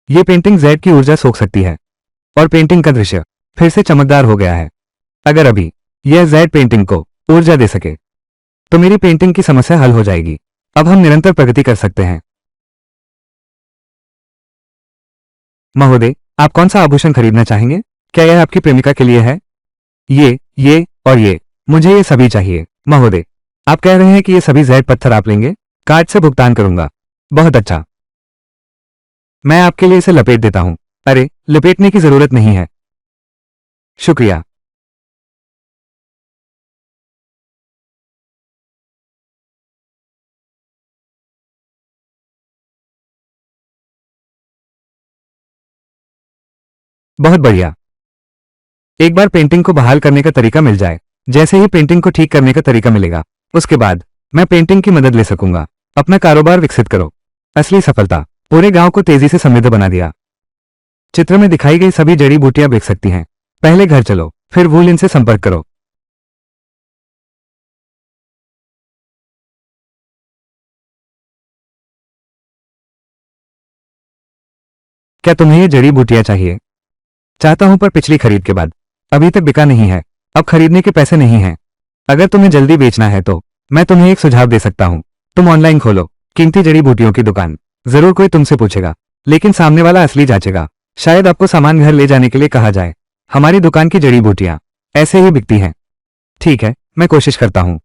ये पेंटिंग जेड की ऊर्जा सोख सकती है और पेंटिंग का दृश्य फिर से चमकदार हो गया है। अगर अभी यह जेड पेंटिंग को ऊर्जा दे सके तो मेरी पेंटिंग की समस्या हल हो जाएगी। अब हम निरंतर प्रगति कर सकते हैं। महोदय, आप कौन सा आभूषण खरीदना चाहेंगे? क्या यह आपकी प्रेमिका के लिए है? ये और ये, मुझे ये सभी चाहिए। महोदय, आप कह रहे हैं कि ये सभी जेड पत्थर आप लेंगे? कार्ड से भुगतान करूंगा। बहुत अच्छा, मैं आपके लिए इसे लपेट देता हूं। अरे, लपेटने की जरूरत नहीं है। शुक्रिया। बहुत बढ़िया। एक बार पेंटिंग को बहाल करने का तरीका मिल जाए, जैसे ही पेंटिंग को ठीक करने का तरीका मिलेगा, उसके बाद मैं पेंटिंग की मदद ले सकूंगा। अपना कारोबार विकसित करो। असली सफलता पूरे गांव को तेजी से समृद्ध बना दिया। चित्र में दिखाई गई सभी जड़ी बूटियां बेच सकती हैं। पहले घर चलो, फिर वूल इनसे संपर्क करो। क्या तुम्हें ये जड़ी बूटियां चाहिए? चाहता हूं, पर पिछली खरीद के बाद अभी तक बिका नहीं है। अब खरीदने के पैसे नहीं हैं। अगर तुम्हें जल्दी बेचना है तो मैं तुम्हें एक सुझाव दे सकता हूं। तुम ऑनलाइन खोलो कीमती जड़ी बूटियों की दुकान। जरूर कोई तुमसे पूछेगा, लेकिन सामने वाला असली जांचेगा। शायद आपको सामान घर ले जाने के लिए कहा जाए। हमारी दुकान की जड़ी बूटियां ऐसे ही बिकती हैं। ठीक है, मैं कोशिश करता हूं।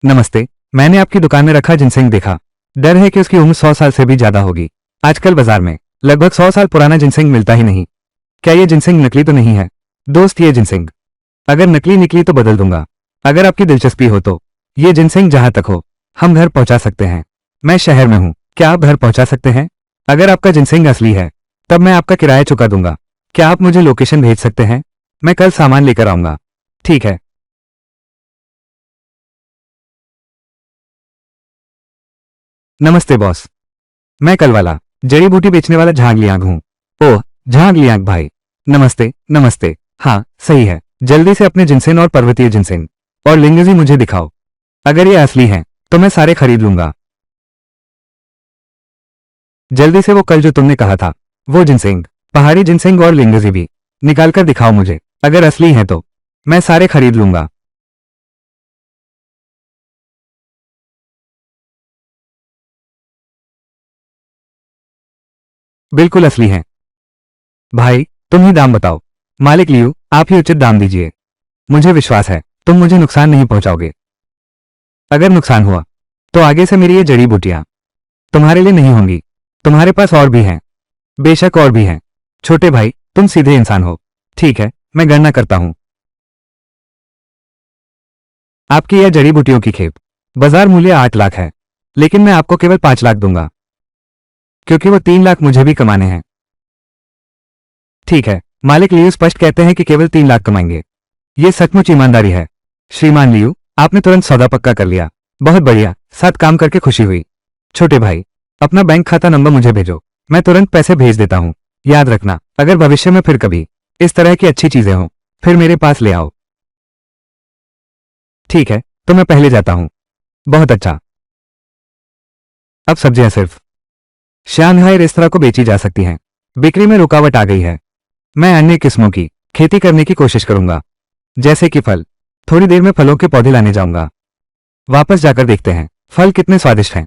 नमस्ते, मैंने आपकी दुकान में रखा जिनसेंग देखा। डर है कि उसकी उम्र 100 साल से भी ज्यादा होगी। आजकल बाजार में लगभग 100 साल पुराना जिनसेंग मिलता ही नहीं। क्या ये जिनसेंग नकली तो नहीं है? दोस्त, ये जिनसेंग अगर नकली निकली तो बदल दूंगा। अगर आपकी दिलचस्पी हो तो ये जिनसेंग जहां तक हो हम घर पहुंचा सकते हैं। मैं शहर में हूं, क्या आप घर पहुंचा सकते हैं? अगर आपका जिनसेंग असली है तब मैं आपका किराया चुका दूंगा। क्या आप मुझे लोकेशन भेज सकते हैं? मैं कल सामान लेकर आऊंगा। ठीक है। नमस्ते बॉस, मैं कल वाला जड़ी बूटी बेचने वाला झांग लियांग हूँ। ओह, झांग लियांग भाई, नमस्ते। नमस्ते। हाँ, सही है। जल्दी से अपने जिनसेन और पर्वतीय जिनसेन और लिंगजी मुझे दिखाओ। अगर ये असली हैं तो मैं सारे खरीद लूंगा। जल्दी से वो कल जो तुमने कहा था वो जिनसेंग, पहाड़ी जिनसेंग और लिंगजी भी निकाल कर दिखाओ मुझे। अगर असली हैं तो मैं सारे खरीद लूंगा। बिल्कुल असली हैं। भाई, तुम ही दाम बताओ। मालिक लियू, आप ही उचित दाम दीजिए। मुझे विश्वास है तुम मुझे नुकसान नहीं पहुंचाओगे। अगर नुकसान हुआ तो आगे से मेरी ये जड़ी बूटियां तुम्हारे लिए नहीं होंगी। तुम्हारे पास और भी हैं। बेशक और भी हैं। छोटे भाई, तुम सीधे इंसान हो। ठीक है, मैं गणना करता हूं। आपकी यह जड़ी बूटियों की खेप बाजार मूल्य 8 लाख है, लेकिन मैं आपको केवल 5 लाख दूंगा, क्योंकि वो 3 लाख मुझे भी कमाने हैं। ठीक है, मालिक लियू स्पष्ट कहते हैं कि केवल 3 लाख कमाएंगे। ये सचमुच ईमानदारी है। श्रीमान लियू, आपने तुरंत सौदा पक्का कर लिया। बहुत बढ़िया, साथ काम करके खुशी हुई। छोटे भाई, अपना बैंक खाता नंबर मुझे भेजो, मैं तुरंत पैसे भेज देता हूं। याद रखना, अगर भविष्य में फिर कभी इस तरह की अच्छी चीजें हों फिर मेरे पास ले आओ। ठीक है, तो मैं पहले जाता हूं। बहुत अच्छा। अब सब्जियां सिर्फ शांघाई रेस्तरां को बेची जा सकती हैं। बिक्री में रुकावट आ गई है। मैं अन्य किस्मों की खेती करने की कोशिश करूंगा, जैसे कि फल। थोड़ी देर में फलों के पौधे लाने जाऊंगा। वापस जाकर देखते हैं फल कितने स्वादिष्ट हैं।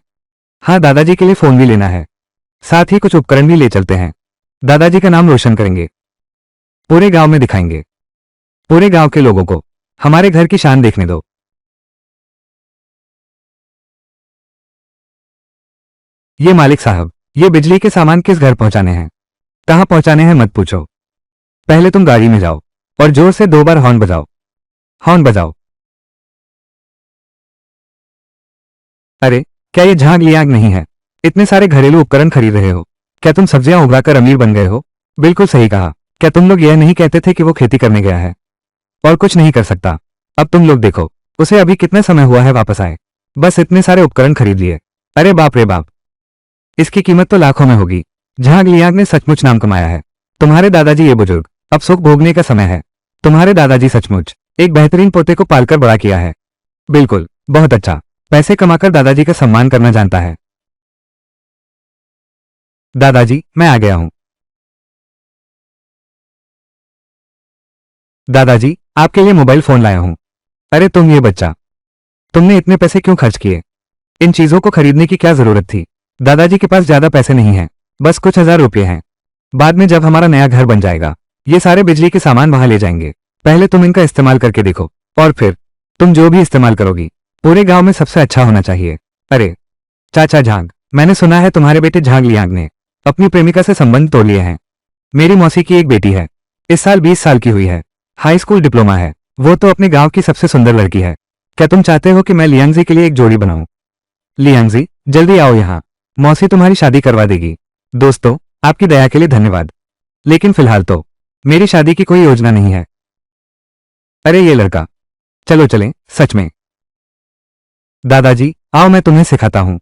हाँ, दादाजी के लिए फोन भी लेना है। साथ ही कुछ उपकरण भी ले चलते हैं। दादाजी का नाम रोशन करेंगे, पूरे गांव में दिखाएंगे। पूरे गांव के लोगों को हमारे घर की शान देखने दो। ये मालिक साहब, ये बिजली के सामान किस घर पहुंचाने हैं? कहां पहुंचाने हैं मत पूछो। पहले तुम गाड़ी में जाओ और जोर से 2 बार हॉर्न बजाओ। हॉर्न बजाओ। अरे, क्या ये झाग लियांग नहीं है? इतने सारे घरेलू उपकरण खरीद रहे हो? क्या तुम सब्जियां उगाकर अमीर बन गए हो? बिल्कुल सही कहा। क्या तुम लोग यह नहीं कहते थे कि वो खेती करने गया है और कुछ नहीं कर सकता? अब तुम लोग देखो, उसे अभी कितना समय हुआ है वापस आए। बस इतने सारे उपकरण खरीद लिए। अरे बाप रे बाप, इसकी कीमत तो लाखों में होगी। झाग लियांग ने सचमुच नाम कमाया है। तुम्हारे दादाजी ये बुजुर्ग, अब सुख भोगने का समय है। तुम्हारे दादाजी सचमुच एक बेहतरीन पोते को पालकर बड़ा किया है। बिल्कुल, बहुत अच्छा। पैसे कमाकर दादाजी का सम्मान करना जानता है। दादाजी, मैं आ गया हूं। दादाजी, आपके लिए मोबाइल फोन लाया हूं। अरे तुम ये बच्चा, तुमने इतने पैसे क्यों खर्च किए? इन चीजों को खरीदने की क्या जरूरत थी? दादाजी के पास ज्यादा पैसे नहीं हैं, बस कुछ हजार रुपये हैं। बाद में जब हमारा नया घर बन जाएगा ये सारे बिजली के सामान वहां ले जाएंगे। पहले तुम इनका इस्तेमाल करके देखो, और फिर तुम जो भी इस्तेमाल करोगी पूरे गांव में सबसे अच्छा होना चाहिए। अरे चाचा झांग, मैंने सुना है तुम्हारे बेटे झांग लियांग ने अपनी प्रेमिका से संबंध तोड़ लिए हैं। मेरी मौसी की एक बेटी है, इस साल 20 साल की हुई है, हाई स्कूल डिप्लोमा है। वो तो अपने गांव की सबसे सुंदर लड़की है। क्या तुम चाहते हो कि मैं लियांगजी के लिए एक जोड़ी बनाऊं? लियांगजी, जल्दी आओ यहाँ, मौसी तुम्हारी शादी करवा देगी। दोस्तों, आपकी दया के लिए धन्यवाद, लेकिन फिलहाल तो मेरी शादी की कोई योजना नहीं है। अरे ये लड़का, चलो चलें। सच में दादाजी, आओ मैं तुम्हें सिखाता हूं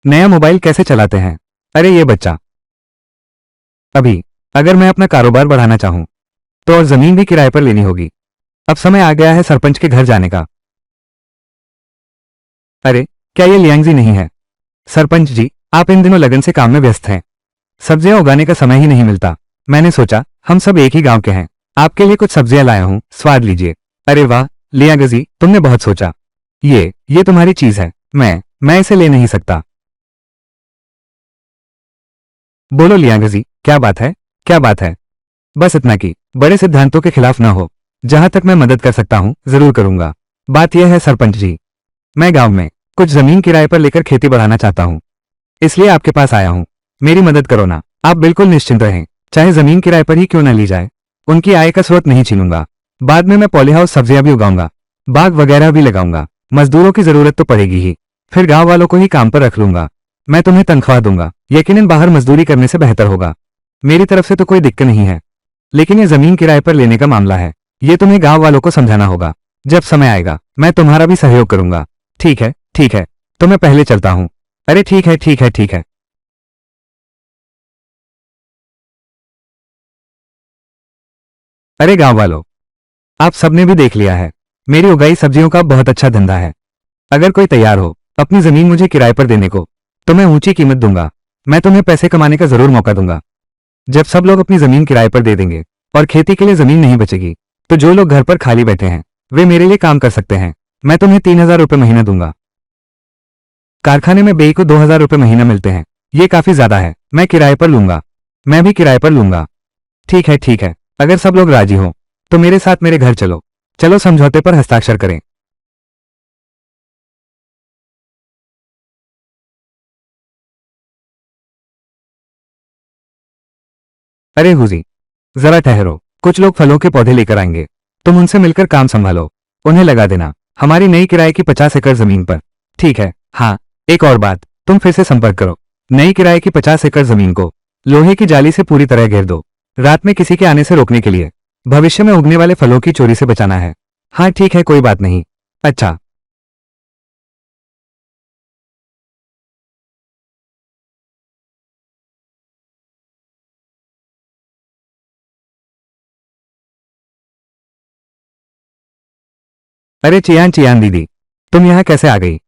नया मोबाइल कैसे चलाते हैं। अरे ये बच्चा, अभी अगर मैं अपना कारोबार बढ़ाना चाहूं तो और जमीन भी किराए पर लेनी होगी। अब समय आ गया है सरपंच के घर जाने का। अरे, क्या ये लियांगजी नहीं है? सरपंच जी, आप इन दिनों लगन से काम में व्यस्त हैं। सब्जियां उगाने का समय ही नहीं मिलता। मैंने सोचा हम सब एक ही गांव के हैं, आपके लिए कुछ सब्जियां लाया हूं, स्वाद लीजिए। अरे वाह लियांगजी, तुमने बहुत सोचा। ये तुम्हारी चीज है। मैं इसे ले नहीं सकता। बोलो लियांगजी, क्या बात है? क्या बात है? बस इतना कि बड़े सिद्धांतों के खिलाफ ना हो। जहां तक मैं मदद कर सकता हूं जरूर करूंगा। बात यह है सरपंच जी, मैं गांव में कुछ जमीन किराए पर लेकर खेती बढ़ाना चाहता हूं, इसलिए आपके पास आया हूं। मेरी मदद करो ना। आप बिल्कुल निश्चिंत रहें, चाहे जमीन किराए पर ही क्यों न ली जाए, उनकी आय का स्रोत नहीं छीनूंगा। बाद में मैं पॉलीहाउस सब्जियां भी उगाऊंगा, बाग वगैरह भी लगाऊंगा। मजदूरों की जरूरत तो पड़ेगी ही, फिर गांव वालों को ही काम पर रख लूंगा। मैं तुम्हें तनख्वाह दूंगा, यकीनन बाहर मजदूरी करने से बेहतर होगा। मेरी तरफ से तो कोई दिक्कत नहीं है, लेकिन ये जमीन किराए पर लेने का मामला है, ये तुम्हें गांव वालों को समझाना होगा। जब समय आएगा मैं तुम्हारा भी सहयोग करूंगा। ठीक है, तो मैं पहले चलता हूं। अरे ठीक है। अरे गांव वालों, आप सबने भी देख लिया है, मेरी उगाई सब्जियों का बहुत अच्छा धंधा है। अगर कोई तैयार हो अपनी जमीन मुझे किराए पर देने को, तो मैं ऊंची कीमत दूंगा। मैं तुम्हें पैसे कमाने का जरूर मौका दूंगा। जब सब लोग अपनी जमीन किराए पर दे देंगे और खेती के लिए जमीन नहीं बचेगी, तो जो लोग घर पर खाली बैठे हैं वे मेरे लिए काम कर सकते हैं। मैं तुम्हें 3,000 रुपये महीना दूंगा। कारखाने में बेई को 2,000 रुपये महीना मिलते हैं, ये काफी ज्यादा है। मैं किराए पर लूंगा। मैं भी किराए पर लूंगा। ठीक है, अगर सब लोग राजी हो तो मेरे साथ मेरे घर चलो। चलो समझौते पर हस्ताक्षर करें। अरे हुजी, जरा ठहरो, कुछ लोग फलों के पौधे लेकर आएंगे, तुम उनसे मिलकर काम संभालो, उन्हें लगा देना हमारी नई किराए की 50 एकड़ जमीन पर। ठीक है। हाँ, एक और बात, तुम फिर से संपर्क करो। नई किराए की 50 एकड़ जमीन को लोहे की जाली से पूरी तरह घेर दो, रात में किसी के आने से रोकने के लिए। भविष्य में उगने वाले फलों की चोरी से बचाना है। हाँ ठीक है, कोई बात नहीं। अच्छा, अरे चियान चियान दीदी, तुम यहाँ कैसे आ गई?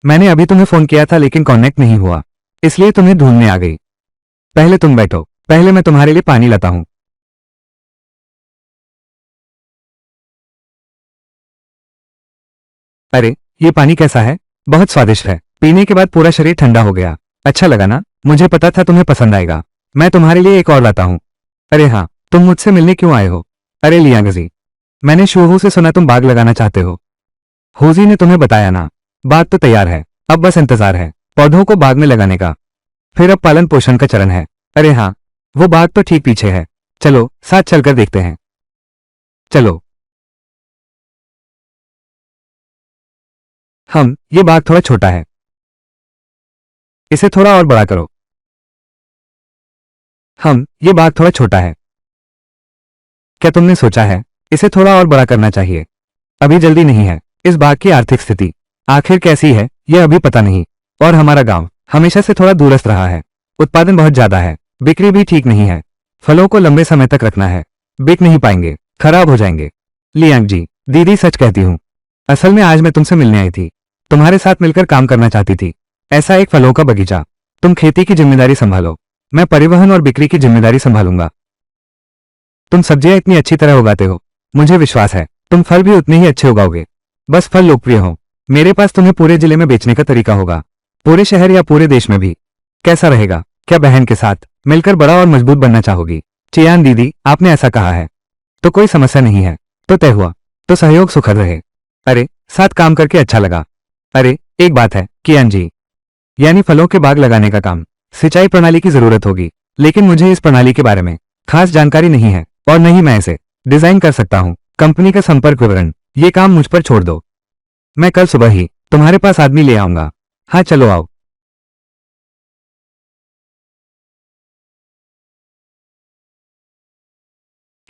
मैंने अभी तुम्हें फोन किया था लेकिन कनेक्ट नहीं हुआ, इसलिए तुम्हें ढूंढने आ गई। पहले तुम बैठो, पहले मैं तुम्हारे लिए पानी लाता हूँ। अरे ये पानी कैसा है? बहुत स्वादिष्ट है, पीने के बाद पूरा शरीर ठंडा हो गया। अच्छा लगा ना? मुझे पता था तुम्हें पसंद आएगा। मैं तुम्हारे लिए एक और लाता हूँ। अरे हाँ, तुम मुझसे मिलने क्यों आए हो? अरे लियांगजी, मैंने शूहू से सुना तुम बाग लगाना चाहते हो। होजी ने तुम्हें बताया ना? बाग तो तैयार है, अब बस इंतजार है पौधों को बाग में लगाने का। फिर अब पालन पोषण का चरण है। अरे हाँ, वो बाग तो ठीक पीछे है, चलो साथ चलकर देखते हैं। चलो। ये बाग थोड़ा छोटा है, इसे थोड़ा और बड़ा करो। ये बाग थोड़ा छोटा है, क्या तुमने सोचा है? इसे थोड़ा और बड़ा करना चाहिए। अभी जल्दी नहीं है। इस बाग की आर्थिक स्थिति आखिर कैसी है यह अभी पता नहीं, और हमारा गांव हमेशा से थोड़ा दूरस्थ रहा है। उत्पादन बहुत ज्यादा है, बिक्री भी ठीक नहीं है। फलों को लंबे समय तक रखना है, बिक नहीं पाएंगे, खराब हो जाएंगे। लियांग जी, दीदी सच कहती हूँ, असल में आज मैं तुमसे मिलने आई थी, तुम्हारे साथ मिलकर काम करना चाहती थी। ऐसा एक फलों का बगीचा, तुम खेती की जिम्मेदारी संभालो, मैं परिवहन और बिक्री की जिम्मेदारी संभालूंगा। तुम सब्जियां इतनी अच्छी तरह उगाते हो, मुझे विश्वास है तुम फल भी उतने ही अच्छे उगाओगे। बस फल लोकप्रिय हो, मेरे पास तुम्हें पूरे जिले में बेचने का तरीका होगा, पूरे शहर या पूरे देश में भी। कैसा रहेगा? क्या बहन के साथ मिलकर बड़ा और मजबूत बनना चाहोगी? चियान दीदी, आपने ऐसा कहा है तो कोई समस्या नहीं है, तो तय हुआ, तो सहयोग सुखद रहे। अरे साथ काम करके अच्छा लगा। अरे एक बात है कियान जी, यानी फलों के बाग लगाने का काम, सिंचाई प्रणाली की जरूरत होगी, लेकिन मुझे इस प्रणाली के बारे में खास जानकारी नहीं है और न ही मैं इसे डिजाइन कर सकता हूँ। कंपनी का संपर्क विवरण, ये काम मुझ पर छोड़ दो, मैं कल सुबह ही तुम्हारे पास आदमी ले आऊंगा। हाँ चलो आओ।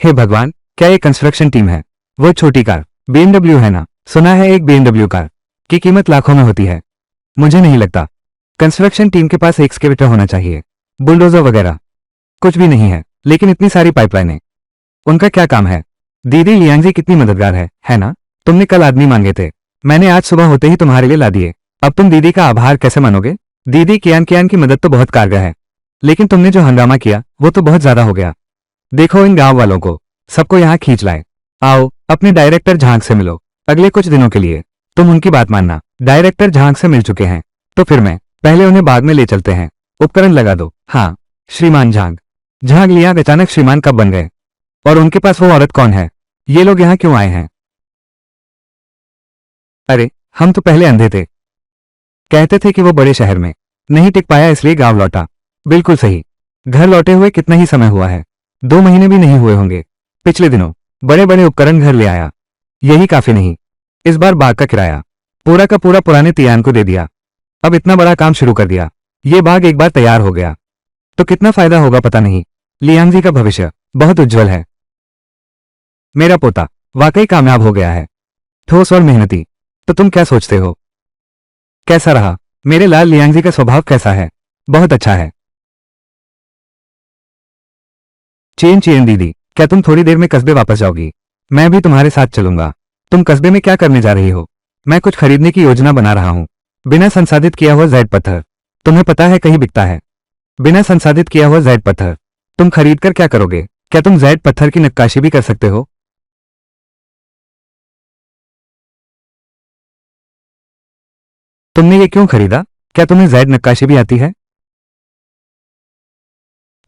हे भगवान, क्या ये कंस्ट्रक्शन टीम है? वो छोटी कार BMW है ना? सुना है एक BMW कार की कीमत लाखों में होती है। मुझे नहीं लगता कंस्ट्रक्शन टीम के पास एक्सकेवेटर होना चाहिए, बुलडोजर वगैरह कुछ भी नहीं है, लेकिन इतनी सारी पाइपलाइनें, उनका क्या काम है? दीदी लियांगजी कितनी मददगार है ना? तुमने कल आदमी मांगे थे, मैंने आज सुबह होते ही तुम्हारे लिए ला दिए। अब तुम दीदी का आभार कैसे मानोगे? दीदी, कियान कियान की मदद तो बहुत कारगर है, लेकिन तुमने जो हंगामा किया वो तो बहुत ज्यादा हो गया। देखो इन गांव वालों को, सबको यहाँ खींच लाए। आओ अपने डायरेक्टर झांक से मिलो, अगले कुछ दिनों के लिए तुम उनकी बात मानना। डायरेक्टर झांक से मिल चुके हैं, तो फिर मैं पहले उन्हें बाग में ले चलते हैं। उपकरण लगा दो। हाँ श्रीमान झांग। झांग लियाग अचानक श्रीमान कब बन गए? और उनके पास वो औरत कौन है? ये लोग यहाँ क्यों आए हैं? अरे हम तो पहले अंधे थे, कहते थे कि वो बड़े शहर में नहीं टिक पाया इसलिए गांव लौटा। बिल्कुल सही। घर लौटे हुए कितना ही समय हुआ है? 2 महीने भी नहीं हुए होंगे। पिछले दिनों बड़े बड़े उपकरण घर ले आया। यही काफी नहीं, इस बार बाग का किराया पूरा का पूरा पुराने तियान को दे दिया। अब इतना बड़ा काम शुरू कर दिया। ये बाग एक बार तैयार हो गया तो कितना फायदा होगा पता नहीं। लियांग जी का भविष्य बहुत उज्जवल है। मेरा पोता वाकई कामयाब हो गया है, ठोस और मेहनती। तो तुम क्या सोचते हो, कैसा रहा मेरे लाल? लियांग जी का स्वभाव कैसा है? बहुत अच्छा है। चेन चेन दीदी, क्या तुम थोड़ी देर में कस्बे वापस जाओगी? मैं भी तुम्हारे साथ चलूंगा। तुम कस्बे में क्या करने जा रही हो? मैं कुछ खरीदने की योजना बना रहा हूं। बिना संसाधित किया हुआ जैड पत्थर तुम्हें पता है कहीं बिकता है? बिना संसाधित किया हुआ जैड पत्थर तुम खरीद कर क्या करोगे? क्या तुम जैड पत्थर की नक्काशी भी कर सकते हो? तुमने ये क्यों खरीदा? क्या तुम्हें जैड नक्काशी भी आती है?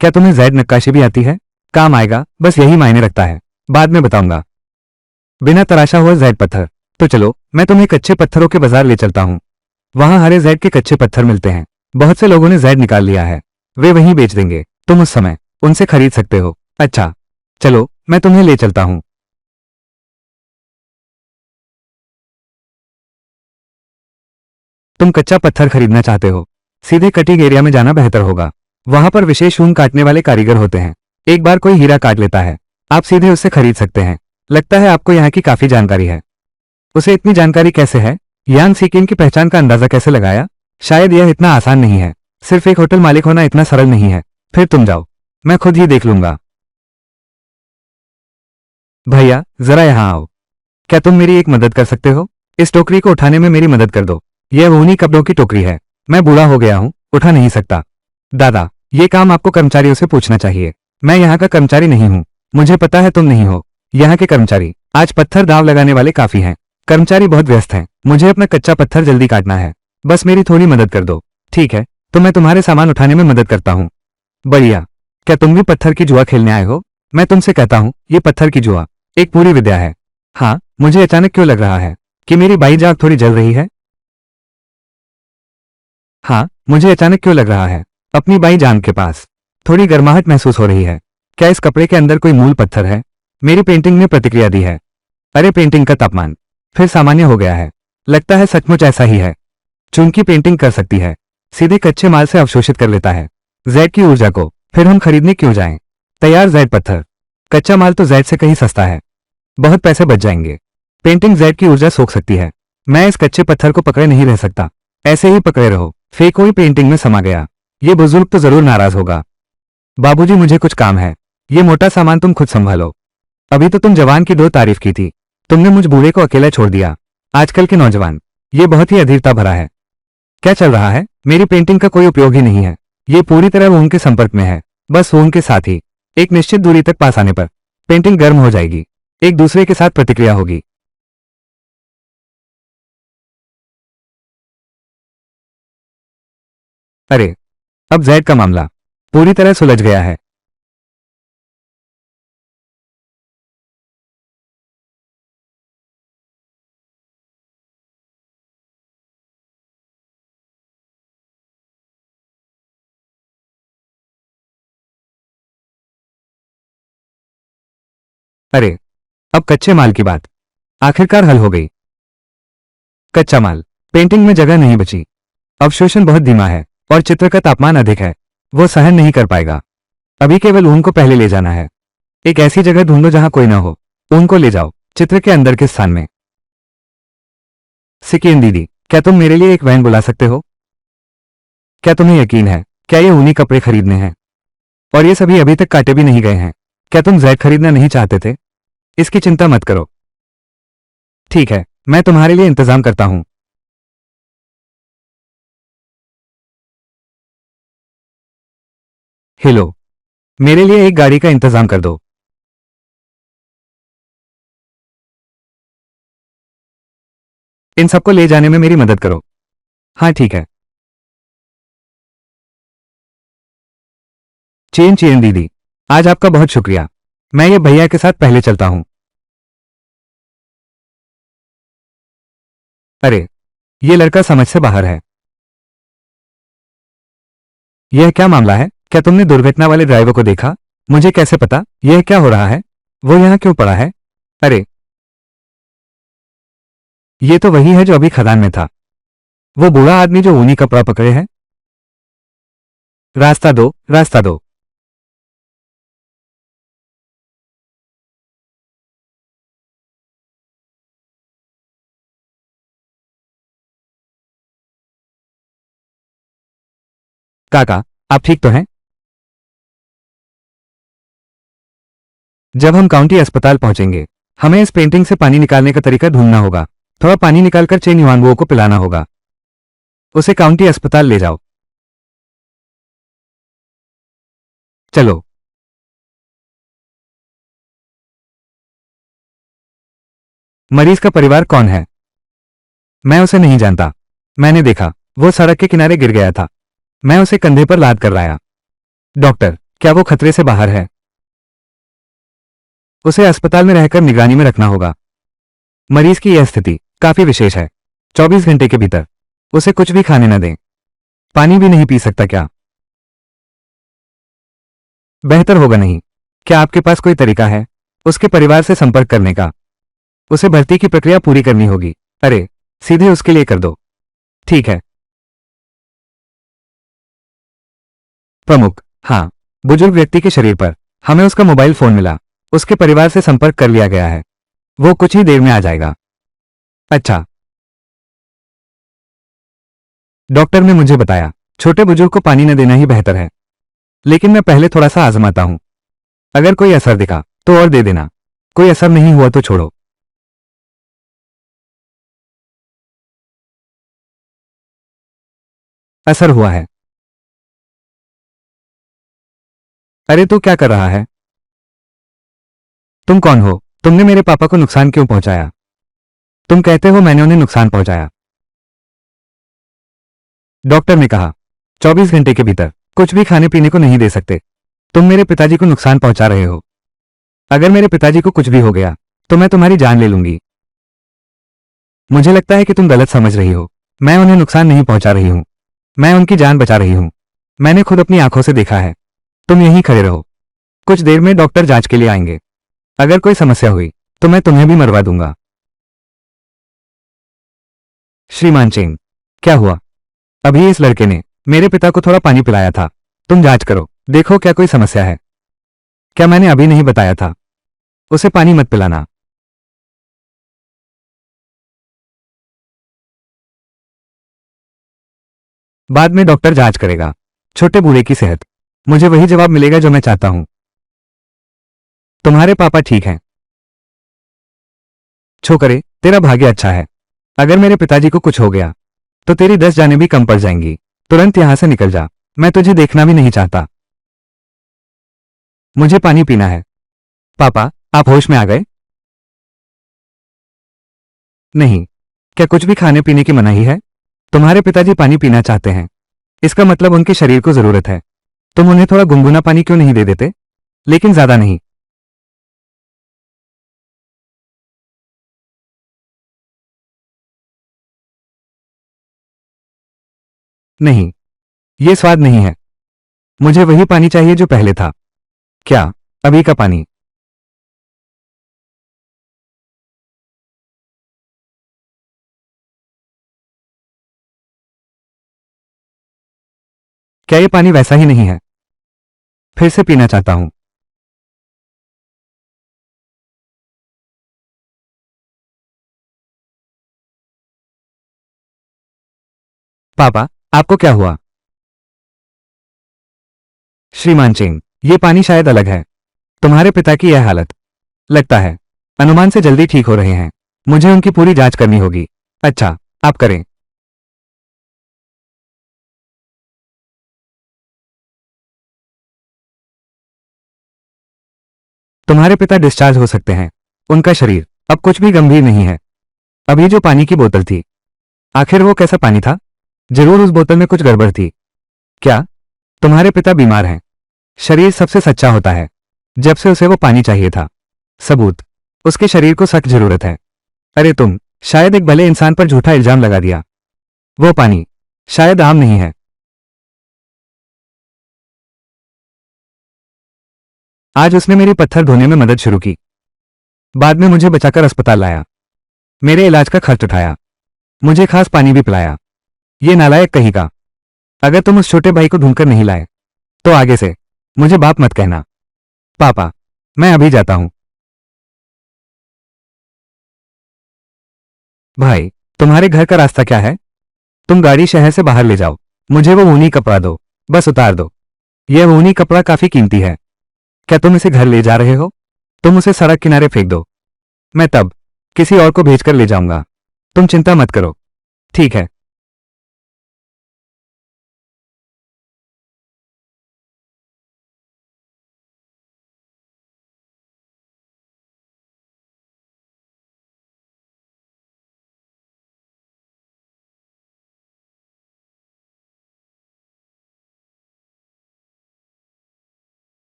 क्या तुम्हें जैड नक्काशी भी आती है? काम आएगा, बस यही मायने रखता है। बाद में बताऊंगा। बिना तराशा हुआ जैड पत्थर। तो चलो मैं तुम्हें कच्चे पत्थरों के बाजार ले चलता हूँ। वहां हरे जैड के कच्चे पत्थर मिलते हैं। बहुत से लोगों ने जैड निकाल लिया है, वे वहीं बेच देंगे। तुम उस समय उनसे खरीद सकते हो। अच्छा चलो मैं तुम्हें ले चलता हूँ। तुम कच्चा पत्थर खरीदना चाहते हो? सीधे कटिंग एरिया में जाना बेहतर होगा। वहां पर विशेष ऊन काटने वाले कारीगर होते हैं। एक बार कोई हीरा काट लेता है, आप सीधे उससे खरीद सकते हैं। लगता है आपको यहाँ की काफी जानकारी है। उसे इतनी जानकारी कैसे है? यान सीकिन की पहचान का अंदाजा कैसे लगाया? शायद यह इतना आसान नहीं है। सिर्फ एक होटल मालिक होना इतना सरल नहीं है। फिर तुम जाओ, मैं खुद ही देख लूंगा। भैया जरा यहाँ आओ। क्या तुम मेरी एक मदद कर सकते हो? इस टोकरी को उठाने में मेरी मदद कर दो। यह ऊनी कपड़ों की टोकरी है। मैं बूढ़ा हो गया हूँ, उठा नहीं सकता। दादा, ये काम आपको कर्मचारियों से पूछना चाहिए। मैं यहाँ का कर्मचारी नहीं हूँ। मुझे पता है तुम नहीं हो यहाँ के कर्मचारी। आज पत्थर दाव लगाने वाले काफी हैं। कर्मचारी बहुत व्यस्त हैं। मुझे अपना कच्चा पत्थर जल्दी काटना है। बस मेरी थोड़ी मदद कर दो। ठीक है, तो मैं तुम्हारे सामान उठाने में मदद करता हूँ। बढ़िया। क्या तुम भी पत्थर की जुआ खेलने आए हो? मैं तुमसे कहता हूँ, ये पत्थर की जुआ एक पूरी विद्या है। हाँ, मुझे अचानक क्यों लग रहा है कि मेरी बाई जाग थोड़ी जल रही है? हाँ, मुझे अचानक क्यों लग रहा है अपनी बाई जान के पास थोड़ी गर्माहट महसूस हो रही है। क्या इस कपड़े के अंदर कोई मूल पत्थर है? मेरी पेंटिंग ने प्रतिक्रिया दी है। अरे पेंटिंग का तापमान फिर सामान्य हो गया है। लगता है सचमुच ऐसा ही है। चूंकि पेंटिंग कर सकती है, सीधे कच्चे माल से अवशोषित कर लेता है जैड की ऊर्जा को। फिर हम खरीदने क्यों जाएं? तैयार जैड पत्थर, कच्चा माल तो जैड से कहीं सस्ता है। बहुत पैसे बच जाएंगे। पेंटिंग जैड की ऊर्जा सोख सकती है। मैं इस कच्चे पत्थर को पकड़े नहीं रह सकता। ऐसे ही पकड़े रहो। फेक हुई पेंटिंग में समा गया। ये बुजुर्ग तो जरूर नाराज होगा। बाबूजी मुझे कुछ काम है, ये मोटा सामान तुम खुद संभालो। अभी तो तुम जवान की दो तारीफ की थी, तुमने मुझ बूढ़े को अकेला छोड़ दिया। आजकल के नौजवान, ये बहुत ही अधीरता भरा है। क्या चल रहा है? मेरी पेंटिंग का कोई उपयोग ही नहीं है। ये पूरी तरह ऊन के संपर्क में है। बस ऊन के साथ ही एक निश्चित दूरी तक पास आने पर पेंटिंग गर्म हो जाएगी, एक दूसरे के साथ प्रतिक्रिया होगी। अरे अब जैड का मामला पूरी तरह सुलझ गया है। अरे अब कच्चे माल की बात आखिरकार हल हो गई। कच्चा माल, पेंटिंग में जगह नहीं बची। अवशोषण बहुत धीमा है और चित्र का तापमान अधिक है, वो सहन नहीं कर पाएगा। अभी केवल ऊन को पहले ले जाना है। एक ऐसी जगह ढूंढो जहां कोई ना हो। ऊन को ले जाओ चित्र के अंदर के स्थान में। सिकिन दीदी, क्या तुम मेरे लिए एक वैन बुला सकते हो? क्या तुम्हें यकीन है? क्या ये ऊनी कपड़े खरीदने हैं? और ये सभी अभी तक काटे भी नहीं गए हैं। क्या तुम जैड खरीदना नहीं चाहते थे? इसकी चिंता मत करो। ठीक है, मैं तुम्हारे लिए इंतजाम करता हूं। हेलो, मेरे लिए एक गाड़ी का इंतजाम कर दो। इन सबको ले जाने में मेरी मदद करो। हाँ ठीक है। चेन चेन दीदी, आज आपका बहुत शुक्रिया। मैं ये भैया के साथ पहले चलता हूँ। अरे, ये लड़का समझ से बाहर है। यह क्या मामला है? क्या तुमने दुर्घटना वाले ड्राइवर को देखा? मुझे कैसे पता? यह क्या हो रहा है? वो यहाँ क्यों पड़ा है? अरे, ये तो वही है जो अभी खदान में था। वो बूढ़ा आदमी जो ऊनी कपड़ा पकड़े है। रास्ता दो, रास्ता दो। काका, आप ठीक तो हैं? जब हम काउंटी अस्पताल पहुंचेंगे, हमें इस पेंटिंग से पानी निकालने का तरीका ढूंढना होगा। थोड़ा पानी निकालकर चेन युआनवुओ को पिलाना होगा। उसे काउंटी अस्पताल ले जाओ। चलो। मरीज का परिवार कौन है? मैं उसे नहीं जानता। मैंने देखा, वो सड़क के किनारे गिर गया था। मैं उसे कंधे पर लाद कर लाया। डॉक्टर, क्या वो खतरे से बाहर है? उसे अस्पताल में रहकर निगरानी में रखना होगा। मरीज की यह स्थिति काफी विशेष है। 24 घंटे के भीतर उसे कुछ भी खाने न दें। पानी भी नहीं पी सकता क्या? बेहतर होगा नहीं। क्या आपके पास कोई तरीका है उसके परिवार से संपर्क करने का? उसे भर्ती की प्रक्रिया पूरी करनी होगी। अरे, सीधे उसके लिए कर दो। ठीक है। प्रमुख, हाँ, बुजुर्ग व्यक्ति के शरीर पर हमें उसका मोबाइल फोन मिला। उसके परिवार से संपर्क कर लिया गया है। वो कुछ ही देर में आ जाएगा। अच्छा। डॉक्टर ने मुझे बताया छोटे बुजुर्ग को पानी न देना ही बेहतर है, लेकिन मैं पहले थोड़ा सा आजमाता हूं। अगर कोई असर दिखा तो और दे देना। कोई असर नहीं हुआ तो छोड़ो। असर हुआ है। अरे तू क्या कर रहा है? तुम कौन हो? तुमने मेरे पापा को नुकसान क्यों पहुंचाया? तुम कहते हो मैंने उन्हें नुकसान पहुंचाया। डॉक्टर ने कहा 24 घंटे के भीतर कुछ भी खाने पीने को नहीं दे सकते। तुम मेरे पिताजी को नुकसान पहुंचा रहे हो। अगर मेरे पिताजी को कुछ भी हो गया तो मैं तुम्हारी जान ले लूंगी। मुझे लगता है कि तुम गलत समझ रही हो। मैं उन्हें नुकसान नहीं पहुंचा रही हूं। मैं उनकी जान बचा रही हूं। मैंने खुद अपनी आंखों से देखा है। तुम यहीं खड़े रहो। कुछ देर में डॉक्टर जांच के लिए आएंगे। अगर कोई समस्या हुई तो मैं तुम्हें भी मरवा दूंगा। श्रीमान चेंग, क्या हुआ? अभी इस लड़के ने मेरे पिता को थोड़ा पानी पिलाया था। तुम जांच करो, देखो क्या कोई समस्या है। क्या मैंने अभी नहीं बताया था? उसे पानी मत पिलाना। बाद में डॉक्टर जांच करेगा। छोटे बूढ़े की सेहत, मुझे वही जवाब मिलेगा जो मैं चाहता हूं। तुम्हारे पापा ठीक हैं। छोकरे, तेरा भाग्य अच्छा है। अगर मेरे पिताजी को कुछ हो गया तो तेरी 10 जानें भी कम पड़ जाएंगी। तुरंत यहां से निकल जा। मैं तुझे देखना भी नहीं चाहता। मुझे पानी पीना है। पापा, आप होश में आ गए? नहीं। क्या कुछ भी खाने पीने की मनाही है? तुम्हारे पिताजी पानी पीना चाहते हैं। इसका मतलब उनके शरीर को जरूरत है। तुम उन्हें थोड़ा गुनगुना पानी क्यों नहीं दे देते? लेकिन ज्यादा नहीं। नहीं, ये स्वाद नहीं है। मुझे वही पानी चाहिए जो पहले था। क्या? अभी का पानी? क्या ये पानी वैसा ही नहीं है? फिर से पीना चाहता हूं। पापा, आपको क्या हुआ? श्रीमान चेंग, ये पानी शायद अलग है। तुम्हारे पिता की यह हालत, लगता है, अनुमान से जल्दी ठीक हो रहे हैं। मुझे उनकी पूरी जांच करनी होगी। अच्छा, आप करें। तुम्हारे पिता डिस्चार्ज हो सकते हैं। उनका शरीर अब कुछ भी गंभीर नहीं है। अभी जो पानी की बोतल थी, आखिर वो कैसा पानी था? जरूर उस बोतल में कुछ गड़बड़ थी। क्या तुम्हारे पिता बीमार हैं? शरीर सबसे सच्चा होता है जब से उसे वो पानी चाहिए था। सबूत, उसके शरीर को सख्त जरूरत है। अरे तुम शायद एक भले इंसान पर झूठा इल्जाम लगा दिया। वो पानी शायद आम नहीं है। आज उसने मेरी पत्थर धोने में मदद शुरू की। बाद में मुझे बचाकर अस्पताल लाया, मेरे इलाज का खर्च उठाया, मुझे खास पानी भी पिलाया। ये नालायक कहीं का। अगर तुम उस छोटे भाई को ढूंढकर नहीं लाए तो आगे से मुझे बाप मत कहना। पापा, मैं अभी जाता हूं। भाई, तुम्हारे घर का रास्ता क्या है? तुम गाड़ी शहर से बाहर ले जाओ। मुझे वो ऊनी कपड़ा दो, बस उतार दो। यह ऊनी कपड़ा काफी कीमती है। क्या तुम इसे घर ले जा रहे हो? तुम उसे सड़क किनारे फेंक दो। मैं तब किसी और को भेजकर ले जाऊंगा। तुम चिंता मत करो। ठीक है।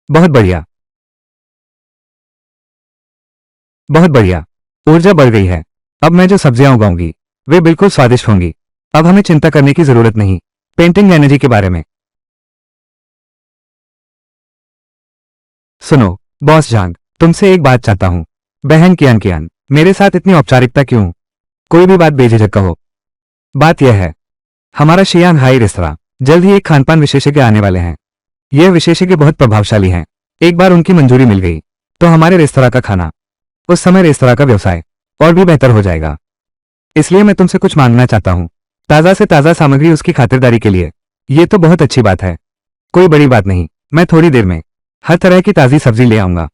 बहुत बढ़िया, बहुत बढ़िया। ऊर्जा बढ़ गई है। अब मैं जो सब्जियां उगाऊंगी वे बिल्कुल स्वादिष्ट होंगी। अब हमें चिंता करने की जरूरत नहीं पेंटिंग एनर्जी के बारे में। सुनो बॉस जांग, तुमसे एक बात चाहता हूं। बहन कियान कियान, मेरे साथ इतनी औपचारिकता क्यों? कोई भी बात बेझिझक कहो। बात यह है, हमारा शियांग हाई रेस्तरां जल्द ही एक खानपान विशेषज्ञ आने वाले हैं। यह विशेषज्ञ बहुत प्रभावशाली हैं। एक बार उनकी मंजूरी मिल गई तो हमारे रेस्तरां का खाना, उस समय रेस्तरां का व्यवसाय और भी बेहतर हो जाएगा। इसलिए मैं तुमसे कुछ मांगना चाहता हूं, ताज़ा से ताज़ा सामग्री उसकी खातिरदारी के लिए। ये तो बहुत अच्छी बात है। कोई बड़ी बात नहीं, मैं थोड़ी देर में हर तरह की ताज़ी सब्जी ले आऊंगा।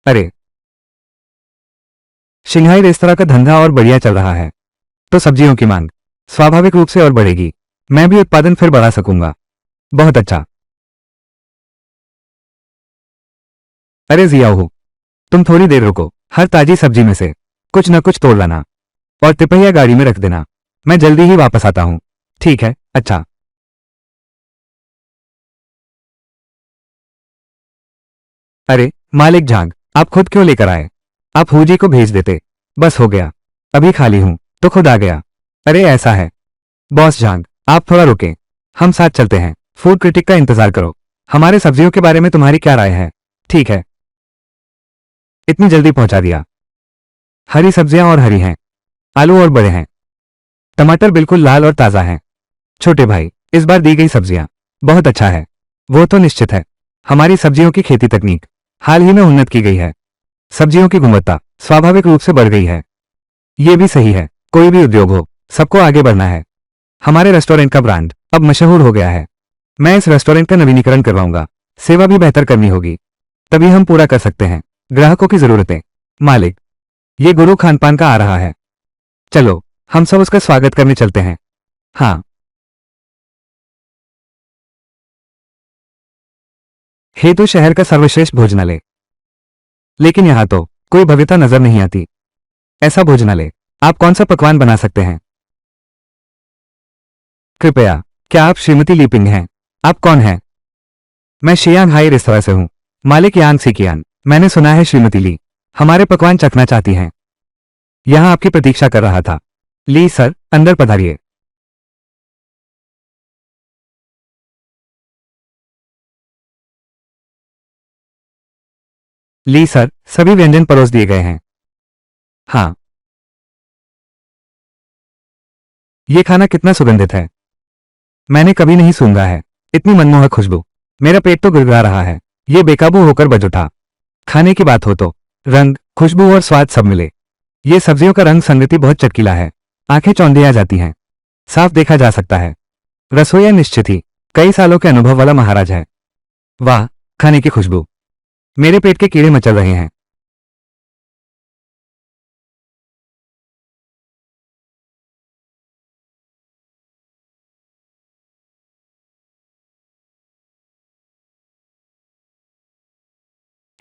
अरे, शिंघाई रेस्तरां का धंधा और बढ़िया चल रहा है तो सब्जियों की मांग स्वाभाविक रूप से और बढ़ेगी। मैं भी उत्पादन फिर बढ़ा सकूंगा। बहुत अच्छा। अरे जियाओ, तुम थोड़ी देर रुको। हर ताजी सब्जी में से कुछ न कुछ तोड़ लाना और तिपहिया गाड़ी में रख देना। मैं जल्दी ही वापस आता हूं। ठीक है, अच्छा। अरे मालिक झांग, आप खुद क्यों लेकर आए? आप हूजी को भेज देते। बस हो गया, अभी खाली हूं तो खुद आ गया। अरे ऐसा है। बॉस झांग, आप थोड़ा रुकें, हम साथ चलते हैं। फूड क्रिटिक का इंतजार करो। हमारे सब्जियों के बारे में तुम्हारी क्या राय है? ठीक है, इतनी जल्दी पहुंचा दिया। हरी सब्जियां और हरी हैं, आलू और बड़े हैं, टमाटर बिल्कुल लाल और ताजा हैं। छोटे भाई, इस बार दी गई सब्जियां बहुत अच्छा है। वो तो निश्चित है। हमारी सब्जियों की खेती तकनीक हाल ही में उन्नत की गई है। सब्जियों की गुणवत्ता स्वाभाविक रूप से बढ़ गई है। ये भी सही है। कोई भी उद्योग हो, सबको आगे बढ़ना है। हमारे रेस्टोरेंट का ब्रांड अब मशहूर हो गया है। मैं इस रेस्टोरेंट का नवीनीकरण करवाऊंगा। सेवा भी बेहतर करनी होगी, तभी हम पूरा कर सकते हैं ग्राहकों की जरूरतें। मालिक, ये गुरु खानपान का आ रहा है। चलो, हम सब उसका स्वागत करने चलते हैं। हाँ। हेतु शहर का सर्वश्रेष्ठ भोजनालय। लेकिन यहाँ तो कोई भव्यता नजर नहीं आती। ऐसा भोजनालय आप कौन सा पकवान बना सकते हैं? कृपया, क्या आप श्रीमती लीपिंग हैं? आप कौन हैं? मैं शियांग हाई रेस्तरां से हूँ, मालिक यांग सिकियान। मैंने सुना है श्रीमती ली हमारे पकवान चखना चाहती हैं। यहाँ आपकी प्रतीक्षा कर रहा था। ली सर, अंदर पधारिए। ली सर, सभी व्यंजन परोस दिए गए हैं। हाँ। ये खाना कितना सुगंधित है। मैंने कभी नहीं सूंघा है इतनी मनमोहक खुशबू। मेरा पेट तो गिड़गिड़ा रहा है। ये बेकाबू होकर बज उठा। खाने की बात हो तो रंग, खुशबू और स्वाद सब मिले। ये सब्जियों का रंग संगति बहुत चटकीला है। आंखें चौंधिया जाती हैं। साफ देखा जा सकता है रसोईया निश्चित ही कई सालों के अनुभव वाला महाराज है। वाह, खाने की खुशबू। मेरे पेट के कीड़े मचल रहे हैं।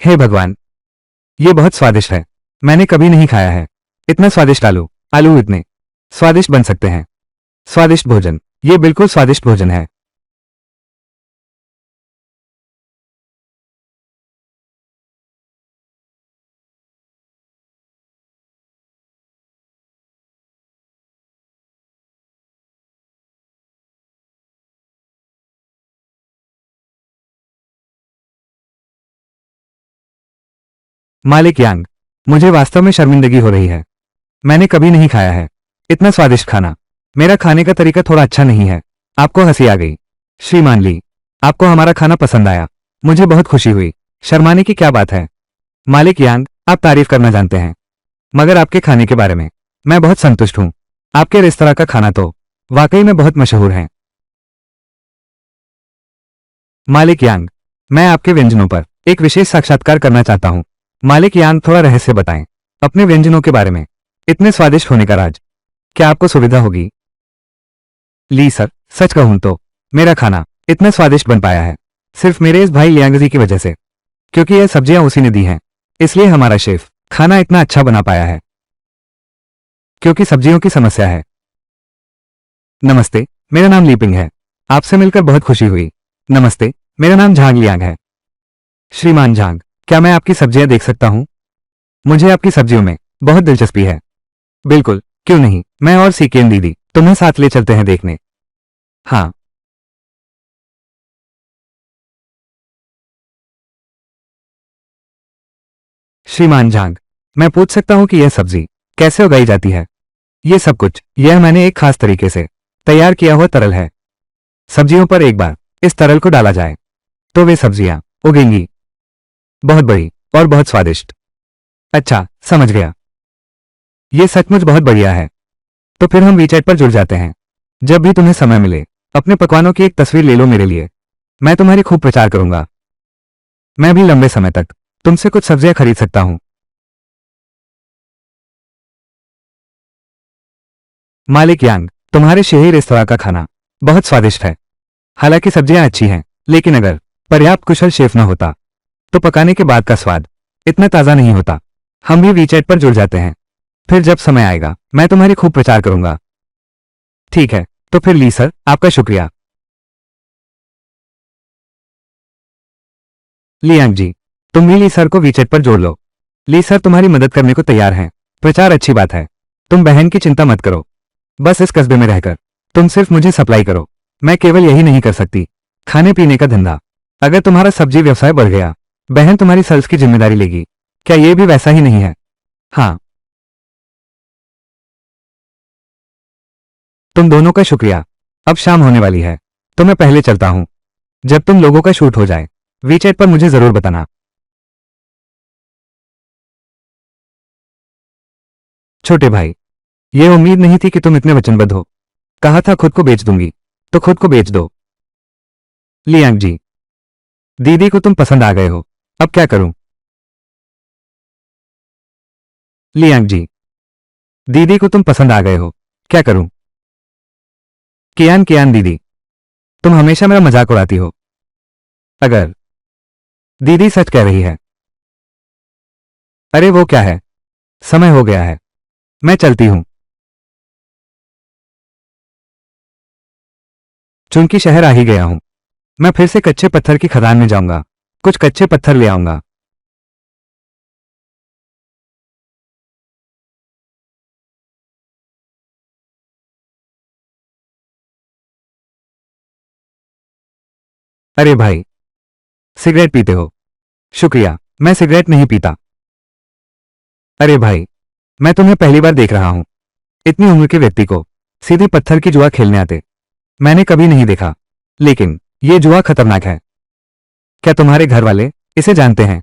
हे भगवान, ये बहुत स्वादिष्ट है। मैंने कभी नहीं खाया है। इतना स्वादिष्ट आलू। आलू इतने स्वादिष्ट बन सकते हैं। स्वादिष्ट भोजन। ये बिल्कुल स्वादिष्ट भोजन है। मालिक यांग, मुझे वास्तव में शर्मिंदगी हो रही है। मैंने कभी नहीं खाया है इतना स्वादिष्ट खाना। मेरा खाने का तरीका थोड़ा अच्छा नहीं है। आपको हंसी आ गई। श्रीमान ली, आपको हमारा खाना पसंद आया। मुझे बहुत खुशी हुई। शर्माने की क्या बात है? मालिक यांग, आप तारीफ करना जानते हैं, मगर आपके खाने के बारे में मैं बहुत संतुष्ट हूं। आपके रेस्तरां का खाना तो वाकई में बहुत मशहूर है। मालिक यांग, मैं आपके व्यंजनों पर एक विशेष साक्षात्कार करना चाहता हूं। मालिक यांग, थोड़ा रहस्य बताएं अपने व्यंजनों के बारे में। इतने स्वादिष्ट होने का राज। क्या आपको सुविधा होगी? ली सर, सच कहूं तो मेरा खाना इतना स्वादिष्ट बन पाया है सिर्फ मेरे इस भाई लियांगजी की वजह से, क्योंकि यह सब्जियां उसी ने दी हैं। इसलिए हमारा शेफ खाना इतना अच्छा बना पाया है। क्योंकि सब्जियों की समस्या है। नमस्ते, मेरा नाम लीपिंग है। आपसे मिलकर बहुत खुशी हुई। नमस्ते, मेरा नाम झांग लियांग है। श्रीमान झांग, क्या मैं आपकी सब्जियां देख सकता हूं? मुझे आपकी सब्जियों में बहुत दिलचस्पी है। बिल्कुल, क्यों नहीं। मैं और सीकेन दीदी तुम्हें साथ ले चलते हैं देखने। हाँ। श्रीमान झांग, मैं पूछ सकता हूं कि यह सब्जी कैसे उगाई जाती है? ये सब कुछ यह मैंने एक खास तरीके से तैयार किया हुआ तरल है। सब्जियों पर एक बार इस तरल को डाला जाए तो वे सब्जियां उगेंगी। बहुत बड़ी और बहुत स्वादिष्ट। अच्छा, समझ गया। ये सचमुच बहुत बढ़िया है। तो फिर हम वीचैट पर जुड़ जाते हैं। जब भी तुम्हें समय मिले अपने पकवानों की एक तस्वीर ले लो मेरे लिए। मैं तुम्हारी खूब प्रचार करूंगा। मैं भी लंबे समय तक तुमसे कुछ सब्जियां खरीद सकता हूं। मालिक यांग, तुम्हारे शाही रेस्तरां का खाना बहुत स्वादिष्ट है। हालांकि सब्जियां अच्छी हैं, लेकिन अगर पर्याप्त कुशल शेफ न होता तो पकाने के बाद का स्वाद इतना ताज़ा नहीं होता। हम भी वीचैट पर जुड़ जाते हैं। फिर जब समय आएगा मैं तुम्हारी खूब प्रचार करूंगा। ठीक है, तो फिर ली सर, आपका शुक्रिया। लियांग जी, तुम भी ली सर को वीचैट पर जोड़ लो। ली सर तुम्हारी मदद करने को तैयार हैं। प्रचार अच्छी बात है। तुम बहन की चिंता मत करो। बस इस कस्बे में रहकर तुम सिर्फ मुझे सप्लाई करो। मैं केवल यही नहीं कर सकती, खाने पीने का धंधा। अगर तुम्हारा सब्जी व्यवसाय बढ़ गया, बहन तुम्हारी सेल्स की जिम्मेदारी लेगी। क्या ये भी वैसा ही नहीं है? हाँ। तुम दोनों का शुक्रिया। अब शाम होने वाली है, तो मैं पहले चलता हूं। जब तुम लोगों का शूट हो जाए वीचैट पर मुझे जरूर बताना। छोटे भाई, यह उम्मीद नहीं थी कि तुम इतने वचनबद्ध हो। कहा था खुद को बेच दूंगी, तो खुद को बेच दो। लियांग जी, दीदी को तुम पसंद आ गए हो। अब क्या करूं? लियांग जी, दीदी को तुम पसंद आ गए हो। क्या करूं? कियान कियान दीदी, तुम हमेशा मेरा मजाक उड़ाती हो। अगर दीदी सच कह रही है। अरे वो क्या है, समय हो गया है। मैं चलती हूं। चूंकि शहर आ ही गया हूं, मैं फिर से कच्चे पत्थर की खदान में जाऊंगा। कुछ कच्चे पत्थर ले आऊंगा। अरे भाई, सिगरेट पीते हो? शुक्रिया, मैं सिगरेट नहीं पीता। अरे भाई, मैं तुम्हें पहली बार देख रहा हूं। इतनी उम्र के व्यक्ति को सीधे पत्थर की जुआ खेलने आते मैंने कभी नहीं देखा। लेकिन यह जुआ खतरनाक है। क्या तुम्हारे घर वाले इसे जानते हैं?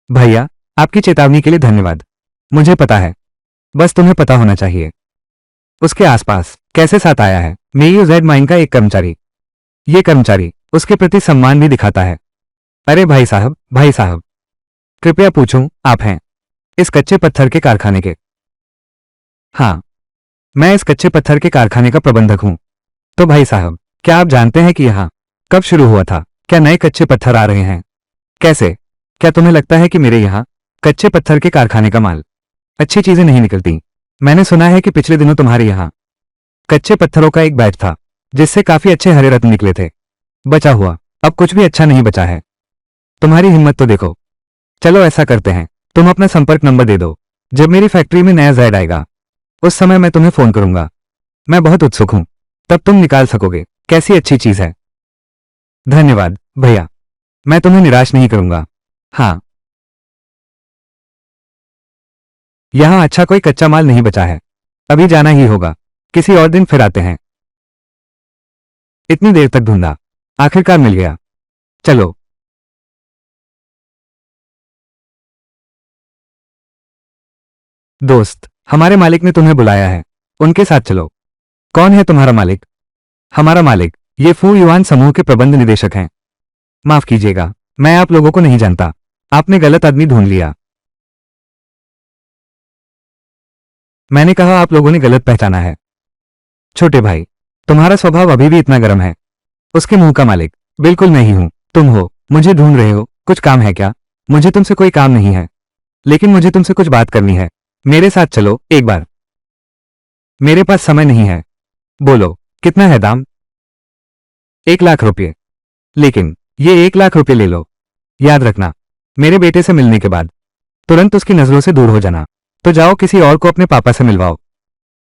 भैया, आपकी चेतावनी के लिए धन्यवाद। मुझे पता है, बस तुम्हें पता होना चाहिए। उसके आसपास कैसे साथ आया है मेयू जेड माइन का एक कर्मचारी। ये कर्मचारी उसके प्रति सम्मान भी दिखाता है। अरे भाई साहब, भाई साहब, कृपया पूछूं, आप हैं इस कच्चे पत्थर के कारखाने के? हाँ, मैं इस कच्चे पत्थर के कारखाने का प्रबंधक हूं। तो भाई साहब, क्या आप जानते हैं कि यहां कब शुरू हुआ था? क्या नए कच्चे पत्थर आ रहे हैं कैसे? क्या तुम्हें लगता है कि मेरे यहाँ कच्चे पत्थर के कारखाने का माल अच्छी चीजें नहीं निकलती? मैंने सुना है कि पिछले दिनों तुम्हारे यहाँ कच्चे पत्थरों का एक बैच था जिससे काफी अच्छे हरे रत्न निकले थे। बचा हुआ अब कुछ भी अच्छा नहीं बचा है। तुम्हारी हिम्मत तो देखो। चलो ऐसा करते हैं, तुम अपना संपर्क नंबर दे दो। जब मेरी फैक्ट्री में नया जेड आएगा उस समय मैं तुम्हें फोन करूंगा। मैं बहुत उत्सुक हूं, तब तुम निकाल सकोगे कैसी अच्छी चीज है। धन्यवाद भैया, मैं तुम्हें निराश नहीं करूंगा। हाँ, यहां अच्छा कोई कच्चा माल नहीं बचा है, अभी जाना ही होगा। किसी और दिन फिर आते हैं। इतनी देर तक ढूंढा, आखिरकार मिल गया। चलो। दोस्त, हमारे मालिक ने तुम्हें बुलाया है, उनके साथ चलो। कौन है तुम्हारा मालिक? हमारा मालिक ये फू युआन समूह के प्रबंध निदेशक हैं। माफ कीजिएगा, मैं आप लोगों को नहीं जानता। आपने गलत आदमी ढूंढ लिया। मैंने कहा आप लोगों ने गलत पहचाना है। छोटे भाई, तुम्हारा स्वभाव अभी भी इतना गर्म है। उसके मुंह का मालिक बिल्कुल मैं ही हूं। तुम हो, मुझे ढूंढ रहे हो, कुछ काम है क्या? मुझे तुमसे कोई काम नहीं है, लेकिन मुझे तुमसे कुछ बात करनी है। मेरे साथ चलो एक बार। मेरे पास समय नहीं है। बोलो, कितना है दाम? 1 लाख रुपये। लेकिन ये 1 लाख रुपये ले लो। याद रखना, मेरे बेटे से मिलने के बाद तुरंत उसकी नजरों से दूर हो जाना। तो जाओ किसी और को अपने पापा से मिलवाओ।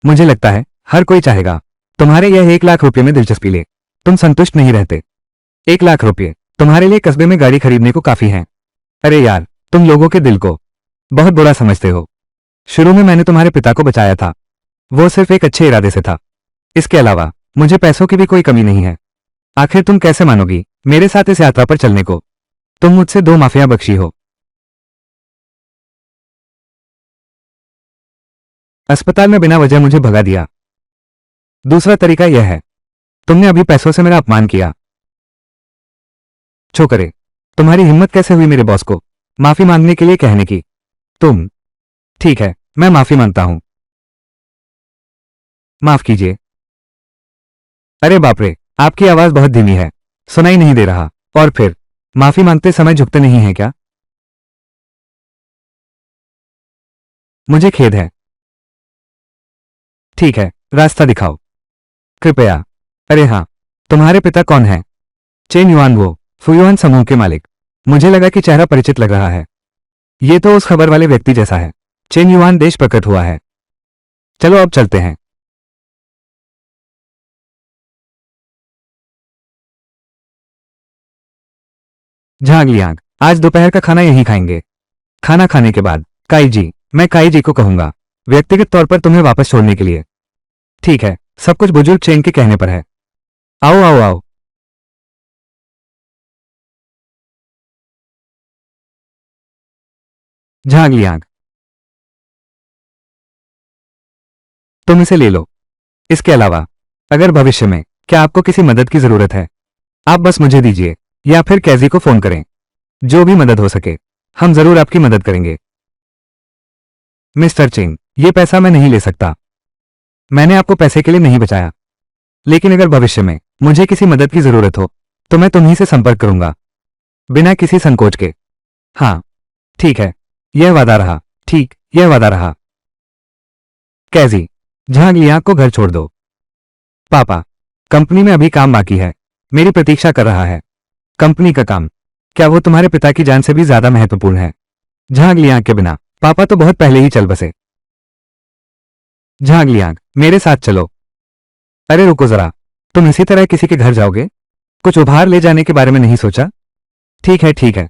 मुझे लगता है हर कोई चाहेगा तुम्हारे यह 1 लाख रुपये में दिलचस्पी ले। तुम संतुष्ट नहीं रहते। 1 लाख रुपये तुम्हारे लिए कस्बे में गाड़ी खरीदने को काफी है। अरे यार, तुम लोगों के दिल को बहुत बुरा समझते हो। शुरू में मैंने तुम्हारे पिता को बचाया था, वो सिर्फ एक अच्छे इरादे से था। इसके अलावा मुझे पैसों की भी कोई कमी नहीं है। आखिर तुम कैसे मानोगी मेरे साथ इस यात्रा पर चलने को? तुम मुझसे 2 माफिया बख्शी हो। अस्पताल में बिना वजह मुझे भगा दिया। दूसरा तरीका यह है, तुमने अभी पैसों से मेरा अपमान किया। छोकरे, तुम्हारी हिम्मत कैसे हुई मेरे बॉस को माफी मांगने के लिए कहने की? तुम ठीक है, मैं माफी मांगता हूं। माफ कीजिए। अरे बाप रे, आपकी आवाज बहुत धीमी है, सुनाई नहीं दे रहा। और फिर माफी मांगते समय झुकते नहीं हैं क्या? मुझे खेद है। ठीक है, रास्ता दिखाओ कृपया। अरे हाँ, तुम्हारे पिता कौन है? चेन युआन, वो फुयुआन समूह के मालिक। मुझे लगा कि चेहरा परिचित लग रहा है। ये तो उस खबर वाले व्यक्ति जैसा है। चेन युआन देश प्रकट हुआ है। चलो अब चलते हैं। झांग लियांग, आज दोपहर का खाना यहीं खाएंगे। खाना खाने के बाद काई जी, मैं काई जी को कहूंगा व्यक्तिगत तौर पर तुम्हें वापस छोड़ने के लिए। ठीक है, सब कुछ बुजुर्ग चेन के कहने पर है। आओ आओ आओ। झांग लियांग, तुम इसे ले लो। इसके अलावा अगर भविष्य में क्या आपको किसी मदद की जरूरत है, आप बस मुझे दीजिए या फिर कैजी को फोन करें। जो भी मदद हो सके हम जरूर आपकी मदद करेंगे। मिस्टर चेन, ये पैसा मैं नहीं ले सकता। मैंने आपको पैसे के लिए नहीं बचाया, लेकिन अगर भविष्य में मुझे किसी मदद की जरूरत हो तो मैं तुम्ही से संपर्क करूंगा, बिना किसी संकोच के। हाँ, ठीक है, यह वादा रहा। ठीक, यह वादा रहा। कैजी, झांग लियांग को घर छोड़ दो। पापा, कंपनी में अभी काम बाकी है, मेरी प्रतीक्षा कर रहा है। कंपनी का काम? क्या वो तुम्हारे पिता की जान से भी ज्यादा महत्वपूर्ण है? झांग लियांग के बिना पापा तो बहुत पहले ही चल बसे। झांग लियांग, मेरे साथ चलो। अरे रुको जरा, तुम इसी तरह किसी के घर जाओगे? कुछ उपहार ले जाने के बारे में नहीं सोचा? ठीक है ठीक है।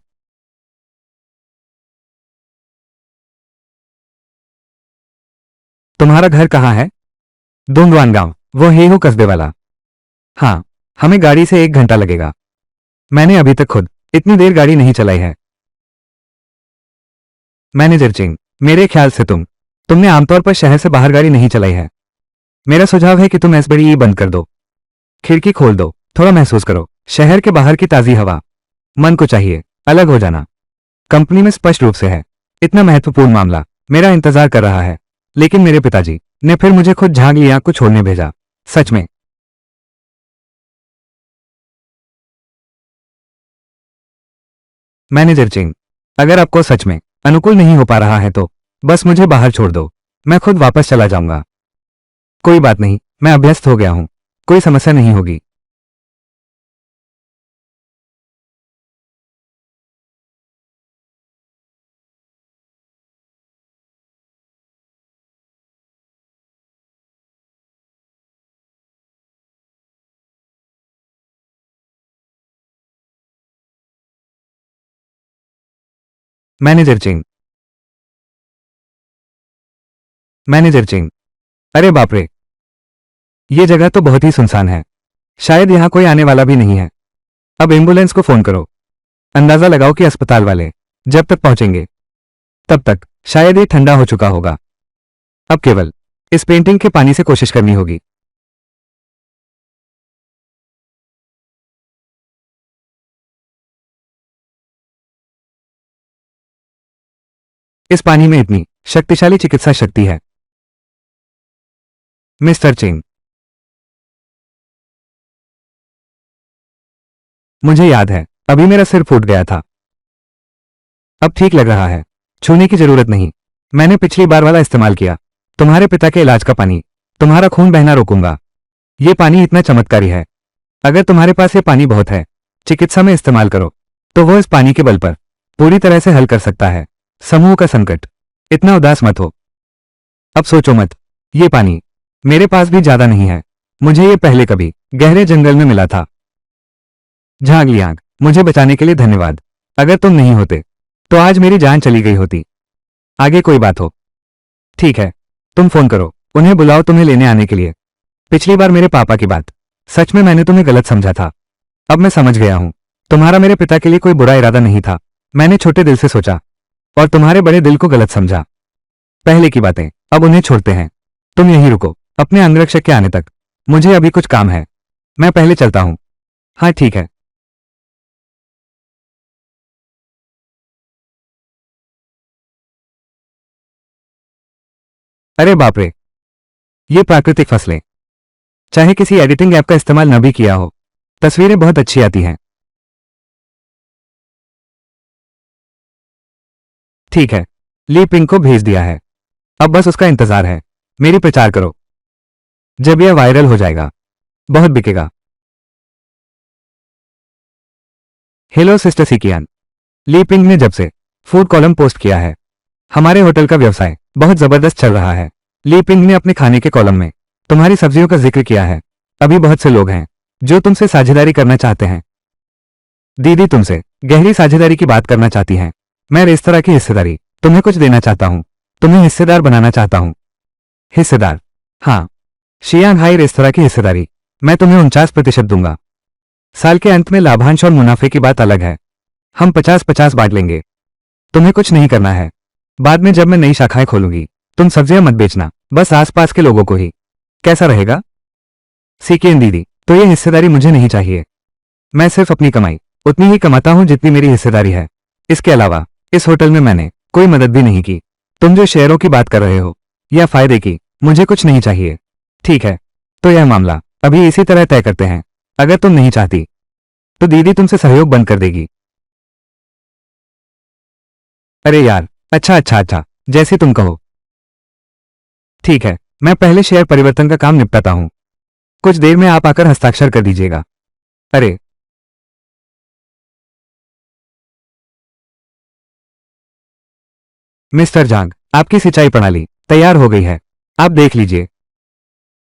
तुम्हारा घर कहाँ है? दोंगवान गांव, वो हेहो कस्बे वाला। हाँ, हमें गाड़ी से 1 घंटा लगेगा। मैंने अभी तक खुद इतनी देर गाड़ी नहीं चलाई है। मैनेजर चिंग, मेरे ख्याल से तुमने आमतौर पर शहर से बाहर गाड़ी नहीं चलाई है। मेरा सुझाव है कि तुम एसबीडी ई बंद कर दो, खिड़की खोल दो, थोड़ा महसूस करो शहर के बाहर की ताजी हवा। मन को चाहिए अलग हो जाना। कंपनी में स्पष्ट रूप से है, इतना महत्वपूर्ण मामला मेरा इंतजार कर रहा है, लेकिन मेरे पिताजी ने फिर मुझे खुद झांग लियांग को छोड़ने भेजा। सच में। मैनेजर चिंग, अगर आपको सच में अनुकूल नहीं हो पा रहा है तो बस मुझे बाहर छोड़ दो, मैं खुद वापस चला जाऊंगा। कोई बात नहीं, मैं अभ्यस्त हो गया हूं, कोई समस्या नहीं होगी। मैनेजर चिंग, मैनेजर चिंग, अरे बाप रे, ये जगह तो बहुत ही सुनसान है, शायद यहां कोई आने वाला भी नहीं है। अब एम्बुलेंस को फोन करो। अंदाजा लगाओ कि अस्पताल वाले जब तक पहुंचेंगे तब तक शायद ये ठंडा हो चुका होगा। अब केवल इस पेंटिंग के पानी से कोशिश करनी होगी। इस पानी में इतनी शक्तिशाली चिकित्सा शक्ति है। मिस्टर चिंग, मुझे याद है, अभी मेरा सिर फूट गया था। अब ठीक लग रहा है, छूने की जरूरत नहीं। मैंने पिछली बार वाला इस्तेमाल किया। तुम्हारे पिता के इलाज का पानी, तुम्हारा खून बहना रोकूंगा। ये पानी इतना चमत्कारी है। अगर तुम्हारे पास ये पानी बहुत है, चिकित्सा में इस्तेमाल करो, तो वो इस पानी के बल पर पूरी तरह से हल कर सकता है समूह का संकट। इतना उदास मत हो। अब सोचो मत, ये पानी मेरे पास भी ज्यादा नहीं है। मुझे ये पहले कभी गहरे जंगल में मिला था। झांग लियांग, मुझे बचाने के लिए धन्यवाद। अगर तुम नहीं होते तो आज मेरी जान चली गई होती। आगे कोई बात हो, ठीक है, तुम फोन करो, उन्हें बुलाओ तुम्हें लेने आने के लिए। पिछली बार मेरे पापा की बात, सच में मैंने तुम्हें गलत समझा था। अब मैं समझ गया हूं, तुम्हारा मेरे पिता के लिए कोई बुरा इरादा नहीं था। मैंने छोटे दिल से सोचा और तुम्हारे बड़े दिल को गलत समझा। पहले की बातें अब उन्हें छोड़ते हैं। तुम यहीं रुको अपने अंगरक्षक के आने तक। मुझे अभी कुछ काम है, मैं पहले चलता हूं। हाँ ठीक है। अरे बाप रे, ये प्राकृतिक फसलें, चाहे किसी एडिटिंग ऐप का इस्तेमाल न भी किया हो, तस्वीरें बहुत अच्छी आती हैं। ठीक है, ली पिंग को भेज दिया है, अब बस उसका इंतजार है। मेरी प्रचार करो, जब यह वायरल हो जाएगा बहुत बिकेगा। हेलो सिस्टर सिकियान, ली पिंग ने जब से फूड कॉलम पोस्ट किया है, हमारे होटल का व्यवसाय बहुत जबरदस्त चल रहा है। ली पिंग ने अपने खाने के कॉलम में तुम्हारी सब्जियों का जिक्र किया है। अभी बहुत से लोग हैं जो तुमसे साझेदारी करना चाहते हैं। दीदी तुमसे गहरी साझेदारी की बात करना चाहती हैं। मैं रेस्तरां की हिस्सेदारी तुम्हें कुछ देना चाहता हूं, तुम्हें हिस्सेदार बनाना चाहता हूं। हिस्सेदार? हाँ, शियांग रेस्तरां की हिस्सेदारी मैं तुम्हें 49% दूंगा। साल के अंत में लाभांश और मुनाफे की बात अलग है। हम 50-50 बांट लेंगे। तुम्हें कुछ नहीं करना है। बाद में जब मैं नई शाखाएं खोलूंगी, तुम सब्जियां मत बेचना, बस आसपास के लोगों को ही। कैसा रहेगा? सीकेन दीदी, तो ये हिस्सेदारी मुझे नहीं चाहिए। मैं सिर्फ अपनी कमाई उतनी ही कमाता हूं जितनी मेरी हिस्सेदारी है। इसके अलावा इस होटल में मैंने कोई मदद भी नहीं की। तुम जो शेयरों की बात कर रहे हो या फायदे की, मुझे कुछ नहीं चाहिए। ठीक है, तो यह मामला अभी इसी तरह तय करते हैं। अगर तुम नहीं चाहती तो दीदी तुमसे सहयोग बंद कर देगी। अरे यार, अच्छा अच्छा अच्छा, जैसे तुम कहो। ठीक है, मैं पहले शेयर परिवर्तन का काम निपटाता हूं। कुछ देर में आप आकर हस्ताक्षर कर दीजिएगा। अरे, मिस्टर जांग, आपकी सिंचाई प्रणाली तैयार हो गई है। आप देख लीजिए।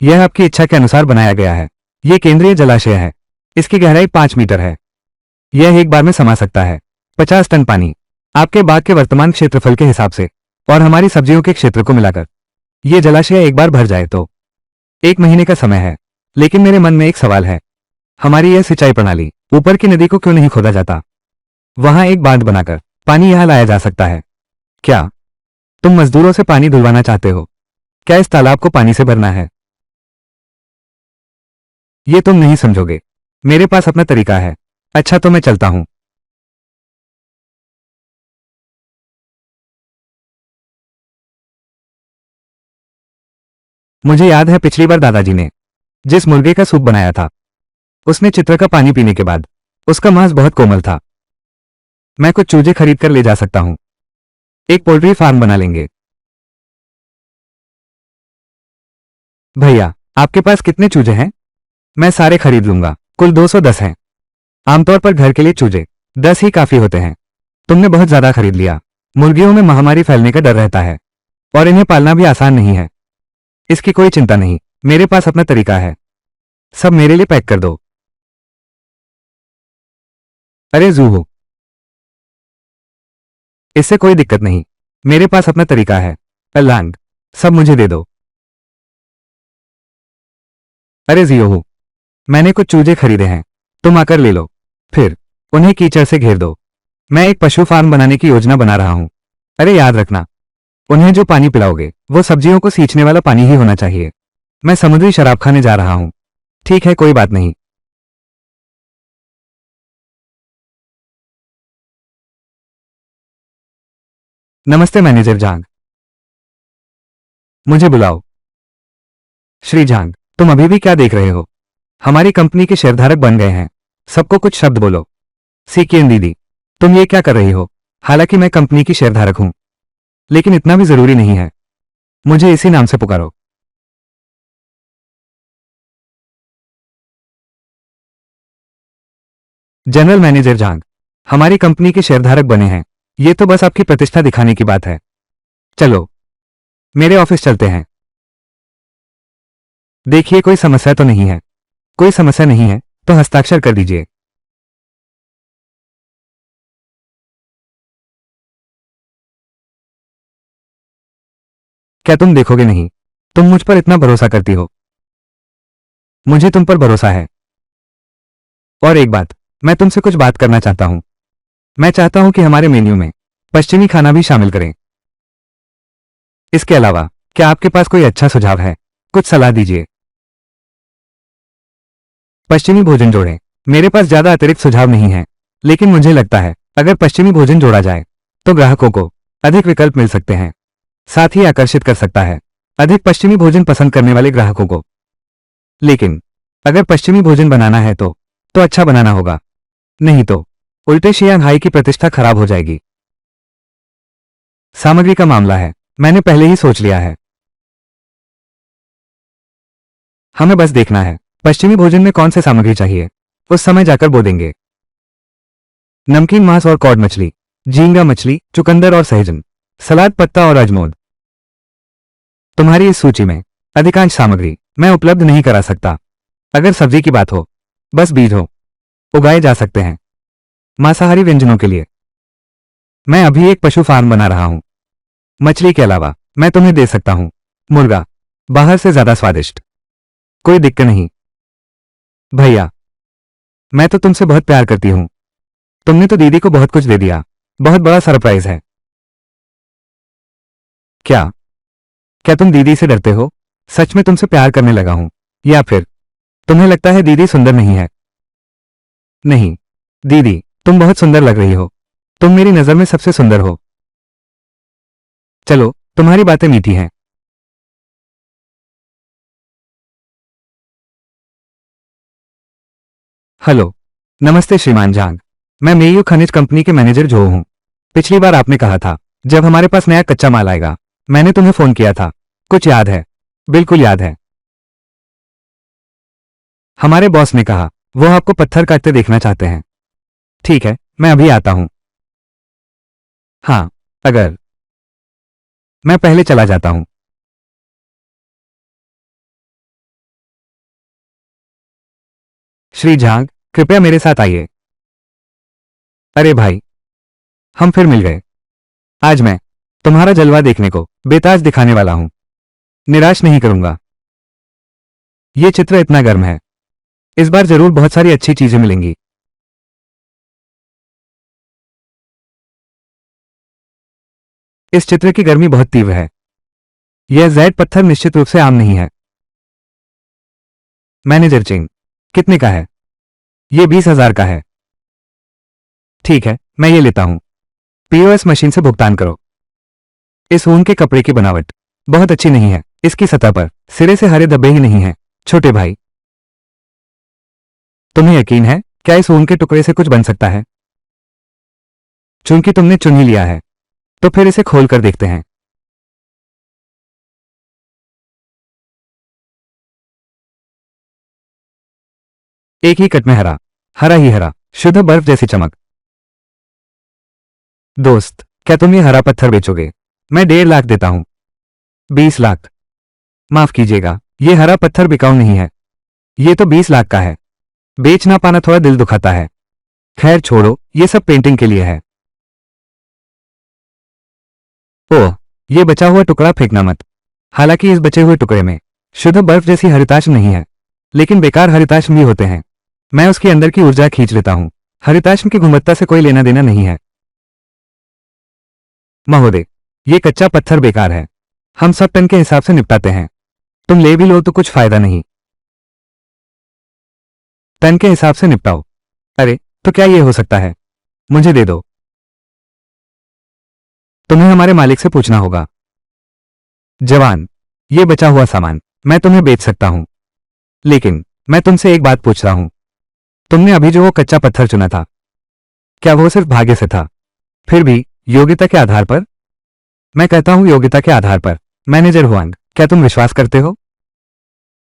यह आपकी इच्छा के अनुसार बनाया गया है। यह केंद्रीय जलाशय है। इसकी गहराई 5 मीटर है। यह एक बार में समा सकता है 50 टन पानी। आपके बाग के वर्तमान क्षेत्रफल के हिसाब से और हमारी सब्जियों के क्षेत्र को मिलाकर यह जलाशय एक बार भर जाए तो 1 महीने का समय है। लेकिन मेरे मन में एक सवाल है, हमारी यह सिंचाई प्रणाली ऊपर की नदी को क्यों नहीं खोदा जाता? वहां एक बांध बनाकर पानी यहां लाया जा सकता है। क्या तुम मजदूरों से पानी धुलवाना चाहते हो? क्या इस तालाब को पानी से भरना है? ये तुम नहीं समझोगे। मेरे पास अपना तरीका है। अच्छा, तो मैं चलता हूं। मुझे याद है पिछली बार दादाजी ने जिस मुर्गे का सूप बनाया था, उसने चित्र का पानी पीने के बाद उसका मांस बहुत कोमल था। मैं कुछ चूजे खरीद कर ले जा सकता हूं। एक पोल्ट्री फार्म बना लेंगे। भैया, आपके पास कितने चूजे हैं? मैं सारे खरीद लूंगा। कुल 210 हैं। आमतौर पर घर के लिए चूजे 10 ही काफी होते हैं। तुमने बहुत ज्यादा खरीद लिया। मुर्गियों में महामारी फैलने का डर रहता है और इन्हें पालना भी आसान नहीं है। इसकी कोई चिंता नहीं, मेरे पास अपना तरीका है। सब मेरे लिए पैक कर दो। अरे जूहू, इससे कोई दिक्कत नहीं, मेरे पास अपना तरीका है। अल्लांग, सब मुझे दे दो। अरे जियोहू, मैंने कुछ चूजे खरीदे हैं, तुम आकर ले लो। फिर उन्हें कीचड़ से घेर दो। मैं एक पशु फार्म बनाने की योजना बना रहा हूं। अरे याद रखना, उन्हें जो पानी पिलाओगे वो सब्जियों को सींचने वाला पानी ही होना चाहिए। मैं समुद्री शराब खाने जा रहा हूं। ठीक है, कोई बात नहीं। नमस्ते मैनेजर झांग, मुझे बुलाओ। श्री झांग, तुम अभी भी क्या देख रहे हो? हमारी कंपनी के शेयरधारक बन गए हैं। सबको कुछ शब्द बोलो। सीकेन दीदी, तुम ये क्या कर रही हो? हालांकि मैं कंपनी की शेयरधारक हूं, लेकिन इतना भी जरूरी नहीं है। मुझे इसी नाम से पुकारो। जनरल मैनेजर झांग, हमारी कंपनी के शेयरधारक बने हैं। ये तो बस आपकी प्रतिष्ठा दिखाने की बात है। चलो, मेरे ऑफिस चलते हैं। देखिए, कोई समस्या तो नहीं है? कोई समस्या नहीं है तो हस्ताक्षर कर दीजिए। क्या तुम देखोगे नहीं? तुम मुझ पर इतना भरोसा करती हो। मुझे तुम पर भरोसा है। और एक बात, मैं तुमसे कुछ बात करना चाहता हूं। मैं चाहता हूं कि हमारे मेन्यू में पश्चिमी खाना भी शामिल करें। इसके अलावा क्या आपके पास कोई अच्छा सुझाव है? कुछ सलाह दीजिए। पश्चिमी भोजन जोड़ें। मेरे पास ज्यादा अतिरिक्त सुझाव नहीं है, लेकिन मुझे लगता है अगर पश्चिमी भोजन जोड़ा जाए तो ग्राहकों को अधिक विकल्प मिल सकते हैं, साथ ही आकर्षित कर सकता है अधिक पश्चिमी भोजन पसंद करने वाले ग्राहकों को। लेकिन अगर पश्चिमी भोजन बनाना है तो अच्छा बनाना होगा, नहीं तो उल्टे शियांघाई की प्रतिष्ठा खराब हो जाएगी। सामग्री का मामला है, मैंने पहले ही सोच लिया है। हमें बस देखना है पश्चिमी भोजन में कौन से सामग्री चाहिए, उस समय जाकर बो देंगे। नमकीन मांस और कॉड मछली, झींगा मछली, चुकंदर और सहजन, सलाद पत्ता और अजमोद। तुम्हारी इस सूची में अधिकांश सामग्री मैं उपलब्ध नहीं करा सकता। अगर सब्जी की बात हो, बस बीज हो उगाए जा सकते हैं। मांसाहारी व्यंजनों के लिए मैं अभी एक पशु फार्म बना रहा हूं। मछली के अलावा मैं तुम्हें दे सकता हूं मुर्गा, बाहर से ज्यादा स्वादिष्ट। कोई दिक्कत नहीं भैया, मैं तो तुमसे बहुत प्यार करती हूं। तुमने तो दीदी को बहुत कुछ दे दिया। बहुत बड़ा सरप्राइज है। क्या क्या तुम दीदी से डरते हो? सच में तुमसे प्यार करने लगा हूं, या फिर तुम्हें लगता है दीदी सुंदर नहीं है? नहीं दीदी, तुम बहुत सुंदर लग रही हो। तुम मेरी नजर में सबसे सुंदर हो। चलो, तुम्हारी बातें मीठी हैं। हेलो, नमस्ते श्रीमान झांग। मैं मेयू खनिज कंपनी के मैनेजर जो हूं। पिछली बार आपने कहा था जब हमारे पास नया कच्चा माल आएगा, मैंने तुम्हें फोन किया था। कुछ याद है? बिल्कुल याद है। हमारे बॉस ने कहा वो आपको पत्थर काटते देखना चाहते हैं। ठीक है, मैं अभी आता हूं। हाँ, अगर मैं पहले चला जाता हूं। श्री झांग, कृपया मेरे साथ आइए। अरे भाई, हम फिर मिल गए। आज मैं तुम्हारा जलवा देखने को बेताज दिखाने वाला हूं। निराश नहीं करूंगा। ये चित्र इतना गर्म है, इस बार जरूर बहुत सारी अच्छी चीजें मिलेंगी। इस चित्र की गर्मी बहुत तीव्र है। यह जैड पत्थर निश्चित रूप से आम नहीं है। मैनेजर चिंग, कितने का है? ये 20,000 का है। ठीक है, मैं ये लेता हूं। पीओएस मशीन से भुगतान करो। इस ऊन के कपड़े की बनावट बहुत अच्छी नहीं है। इसकी सतह पर सिरे से हरे धब्बे ही नहीं है। छोटे भाई, तुम्हें यकीन है क्या इस ऊन के टुकड़े से कुछ बन सकता है? चूंकि तुमने चुन ही लिया है तो फिर इसे खोल कर देखते हैं। एक ही कट में हरा, हरा ही हरा, शुद्ध बर्फ जैसी चमक। दोस्त, क्या तुम ये हरा पत्थर बेचोगे? मैं 1.5 लाख देता हूं। 20 लाख? माफ कीजिएगा, ये हरा पत्थर बिकाऊ नहीं है। ये तो 20 लाख का है। बेच ना पाना थोड़ा दिल दुखाता है। खैर छोड़ो, ये सब पेंटिंग के लिए है। ओह, ये बचा हुआ टुकड़ा फेंकना मत। हालांकि इस बचे हुए टुकड़े में शुद्ध बर्फ जैसी हरिताश नहीं है, लेकिन बेकार हरिताश्म भी होते हैं। मैं उसके अंदर की ऊर्जा खींच लेता हूं। हरिताश्म की गुणवत्ता से कोई लेना देना नहीं है। महोदय, ये कच्चा पत्थर बेकार है। हम सब टन के हिसाब से निपटाते हैं। तुम ले भी लो तो कुछ फायदा नहीं। टन के हिसाब से निपटाओ। अरे, तो क्या ये हो सकता है? मुझे दे दो। तुम्हें हमारे मालिक से पूछना होगा। जवान, ये बचा हुआ सामान मैं तुम्हें बेच सकता हूं, लेकिन मैं तुमसे एक बात पूछ रहा हूं। तुमने अभी जो वो कच्चा पत्थर चुना था, क्या वो सिर्फ भाग्य से था? फिर भी योग्यता के आधार पर? मैं कहता हूं योग्यता के आधार पर। मैनेजर हुआंग, क्या तुम विश्वास करते हो?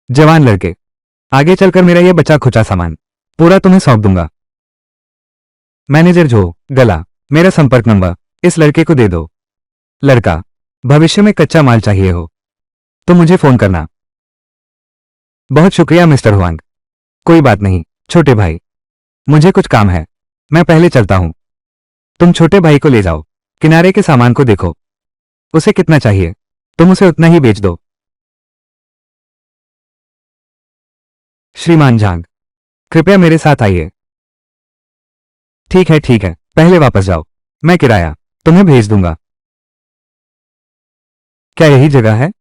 जवान लड़के, आगे चलकर मेरा ये बचा खुचा सामान पूरा तुम्हें सौंप दूंगा। मैनेजर जो, गला, मेरा संपर्क नंबर इस लड़के को दे दो। लड़का, भविष्य में कच्चा माल चाहिए हो तो मुझे फोन करना। बहुत शुक्रिया मिस्टर हुआंग। कोई बात नहीं छोटे भाई, मुझे कुछ काम है, मैं पहले चलता हूं। तुम छोटे भाई को ले जाओ, किनारे के सामान को देखो, उसे कितना चाहिए तुम उसे उतना ही बेच दो। श्रीमान झांग, कृपया मेरे साथ आइए। ठीक है, पहले वापस जाओ, मैं किराया तुम्हें भेज दूंगा। क्या यही जगह है?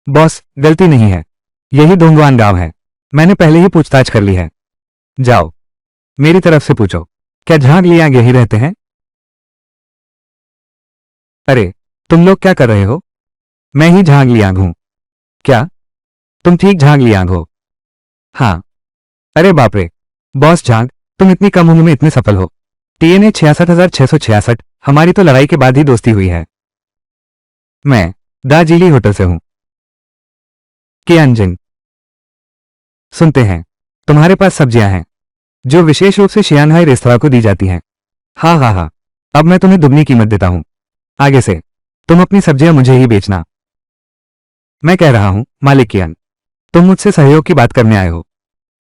बॉस, गलती नहीं है, यही दोंगवान गांव है। मैंने पहले ही पूछताछ कर ली है। जाओ, मेरी तरफ से पूछो, क्या झांग लियांग यही रहते हैं? अरे, तुम लोग क्या कर रहे हो? मैं ही झांग लियांग हूं। क्या तुम ठीक झांग लियांग हो? हाँ। अरे बाप रे, बॉस झांग, तुम इतनी कम उम्र में इतने सफल हो। TNA 66,666, हमारी तो लड़ाई के बाद ही दोस्ती हुई है। मैं दार्जिली होटल से हूं। कियानजिन, सुनते हैं तुम्हारे पास सब्जियां हैं जो विशेष रूप से शियानहाई रेस्तरां को दी जाती हैं। हाँ, अब मैं तुम्हें दुगनी कीमत देता हूं। आगे से तुम अपनी सब्जियां मुझे ही बेचना। मैं कह रहा हूं मालिक कियान, तुम मुझसे सहयोग की बात करने आए हो,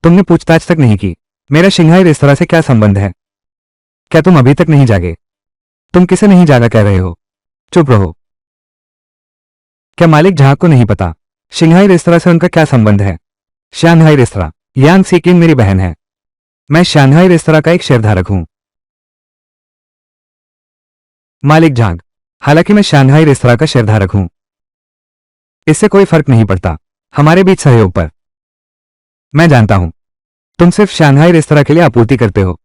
तुमने पूछताछ तक नहीं की। मेरा शिंघाई रेस्तरां से क्या संबंध है? क्या तुम अभी तक नहीं जागे? तुम किसे नहीं जागा कह रहे हो? चुप रहो। क्या मालिक झांग को नहीं पता शिंघाई रेस्तरां से उनका क्या संबंध है? शानहाई रेस्तरां, यांग सीकिन मेरी बहन है। मैं शानहाई रेस्तरां का एक शेयरधारक हूं। मालिक झांग, हालांकि मैं शानहाई रेस्तरां का शेयरधारक हूं, इससे कोई फर्क नहीं पड़ता हमारे बीच सहयोग पर। मैं जानता हूं तुम सिर्फ शानहाई रेस्तरां के लिए आपूर्ति करते हो।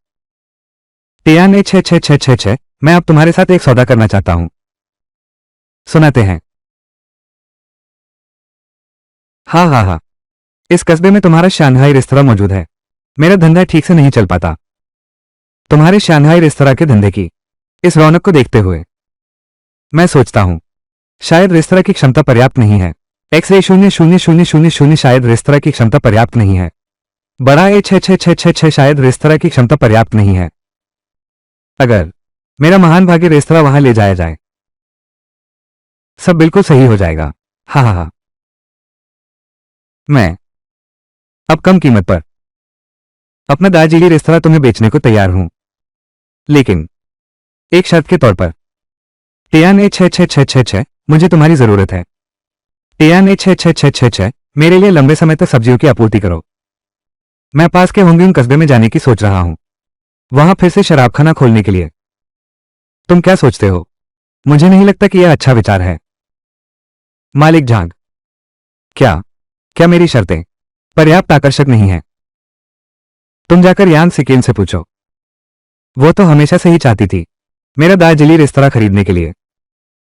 TNA 6666, मैं अब तुम्हारे साथ एक सौदा करना चाहता हूं। सुनाते हैं। हाँ, इस कस्बे में तुम्हारा शानहाई रेस्तरां मौजूद है। मेरा धंधा ठीक से नहीं चल पाता। तुम्हारे शानहाई रेस्तरां के धंधे की इस रौनक को देखते हुए मैं सोचता हूं शायद रेस्तरां की क्षमता पर्याप्त नहीं है। XA000000 शायद रेस्तरां की क्षमता पर्याप्त नहीं है। बड़ा A6666 शायद रेस्तरां की क्षमता पर्याप्त नहीं है। अगर मेरा महान भाग्य रेस्तरां वहां ले जाया जाए, सब बिल्कुल सही हो जाएगा। हाँ, मैं अब कम कीमत पर अपना दार्जिलिंग रेस्तरां तुम्हें बेचने को तैयार हूं, लेकिन एक शर्त के तौर पर। TNA 6666, मुझे तुम्हारी जरूरत है। TNA 6666, मेरे लिए लंबे समय तक सब्जियों की आपूर्ति करो। मैं पास के होंगिंग कस्बे में जाने की सोच रहा हूं, वहां फिर से शराबखाना खोलने के लिए। तुम क्या सोचते हो? मुझे नहीं लगता कि यह अच्छा विचार है। मालिक झांग, क्या क्या मेरी शर्तें पर्याप्त आकर्षक नहीं है? तुम जाकर यांग सिकेन से पूछो। वो तो हमेशा से ही चाहती थी मेरा दार्जिलिंग रेस्तरां खरीदने के लिए।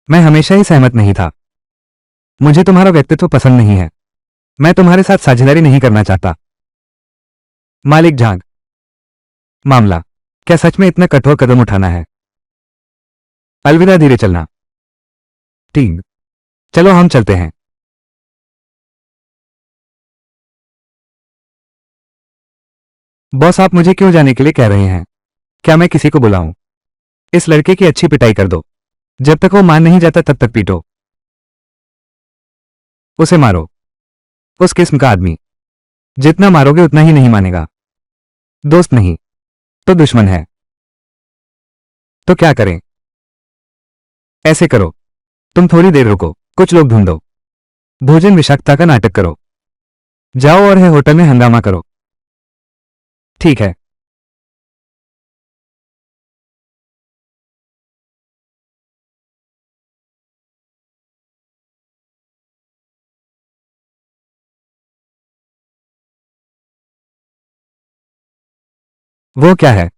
मैं हमेशा ही सहमत नहीं था। मुझे तुम्हारा व्यक्तित्व पसंद नहीं है। मैं तुम्हारे साथ साझेदारी नहीं करना चाहता। मालिक झांग, मामला क्या सच में इतना कठोर कदम उठाना है? अलविदा, धीरे चलना। ठीक, चलो हम चलते हैं। बॉस, आप मुझे क्यों जाने के लिए कह रहे हैं? क्या मैं किसी को बुलाऊं? इस लड़के की अच्छी पिटाई कर दो। जब तक वो मान नहीं जाता तब तक पीटो। उसे मारो। उस किस्म का आदमी। जितना मारोगे उतना ही नहीं मानेगा। दोस्त नहीं तो दुश्मन है। तो क्या करें? ऐसे करो, तुम थोड़ी देर रुको, कुछ लोग ढूंढो, भोजन विषाक्तता का नाटक करो, जाओ और है होटल में हंगामा करो। ठीक है। वो क्या है?